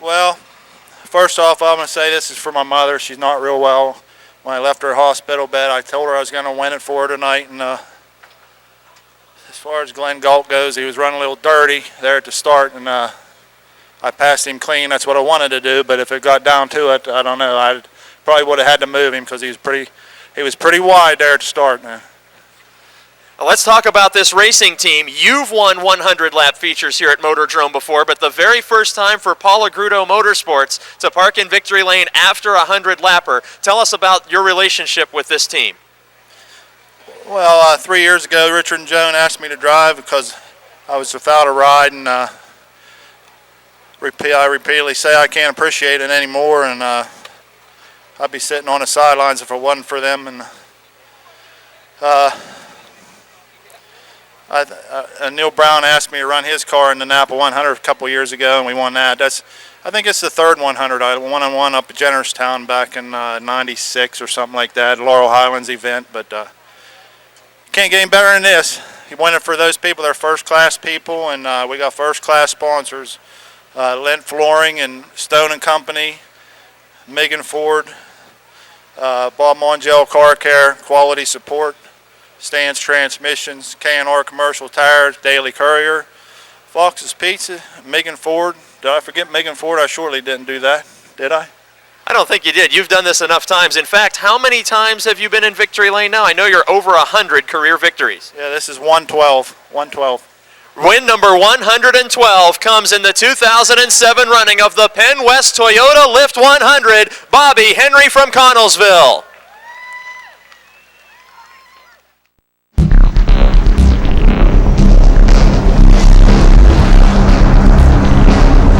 Well, first off, I'm going to say this is for my mother. She's not real well. When I left her hospital bed, I told her I was going to win it for her tonight. And as far as Glenn Galt goes, he was running a little dirty there at the start, and I passed him clean. That's what I wanted to do, but if it got down to it, I don't know. I probably would have had to move him because he was pretty wide there at the start. Now. Let's talk about this racing team. You've won 100-lap features here at MOTORDROME before, but the very first time for Paula Grudo Motorsports to park in victory lane after a 100-lapper. Tell us about your relationship with this team. Well, 3 years ago, Richard and Joan asked me to drive because I was without a ride, and I repeatedly say I can't appreciate it anymore, and I'd be sitting on the sidelines if it wasn't for them. And Neil Brown asked me to run his car in the Napa 100 a couple years ago, and we won that. I think it's the 3rd 100. I won one up at Jennerstown back in '96 or something like that, Laurel Highlands event. But can't get any better than this. winning for those people. They're first-class people, and we got first-class sponsors. Lent Flooring and Stone & Company, Megan Ford, Bob Mongell Car Care, Quality Support, Stan's Transmissions, K&R Commercial Tires, Daily Courier, Fox's Pizza, Megan Ford. Did I forget Megan Ford? I surely didn't do that, did I? I don't think you did. You've done this enough times. In fact, how many times have you been in victory lane now? I know you're over 100 career victories. Yeah, this is 112. 112. Win number 112 comes in the 2007 running of the Penn West Toyota Lift 100, Bobby Henry from Connellsville.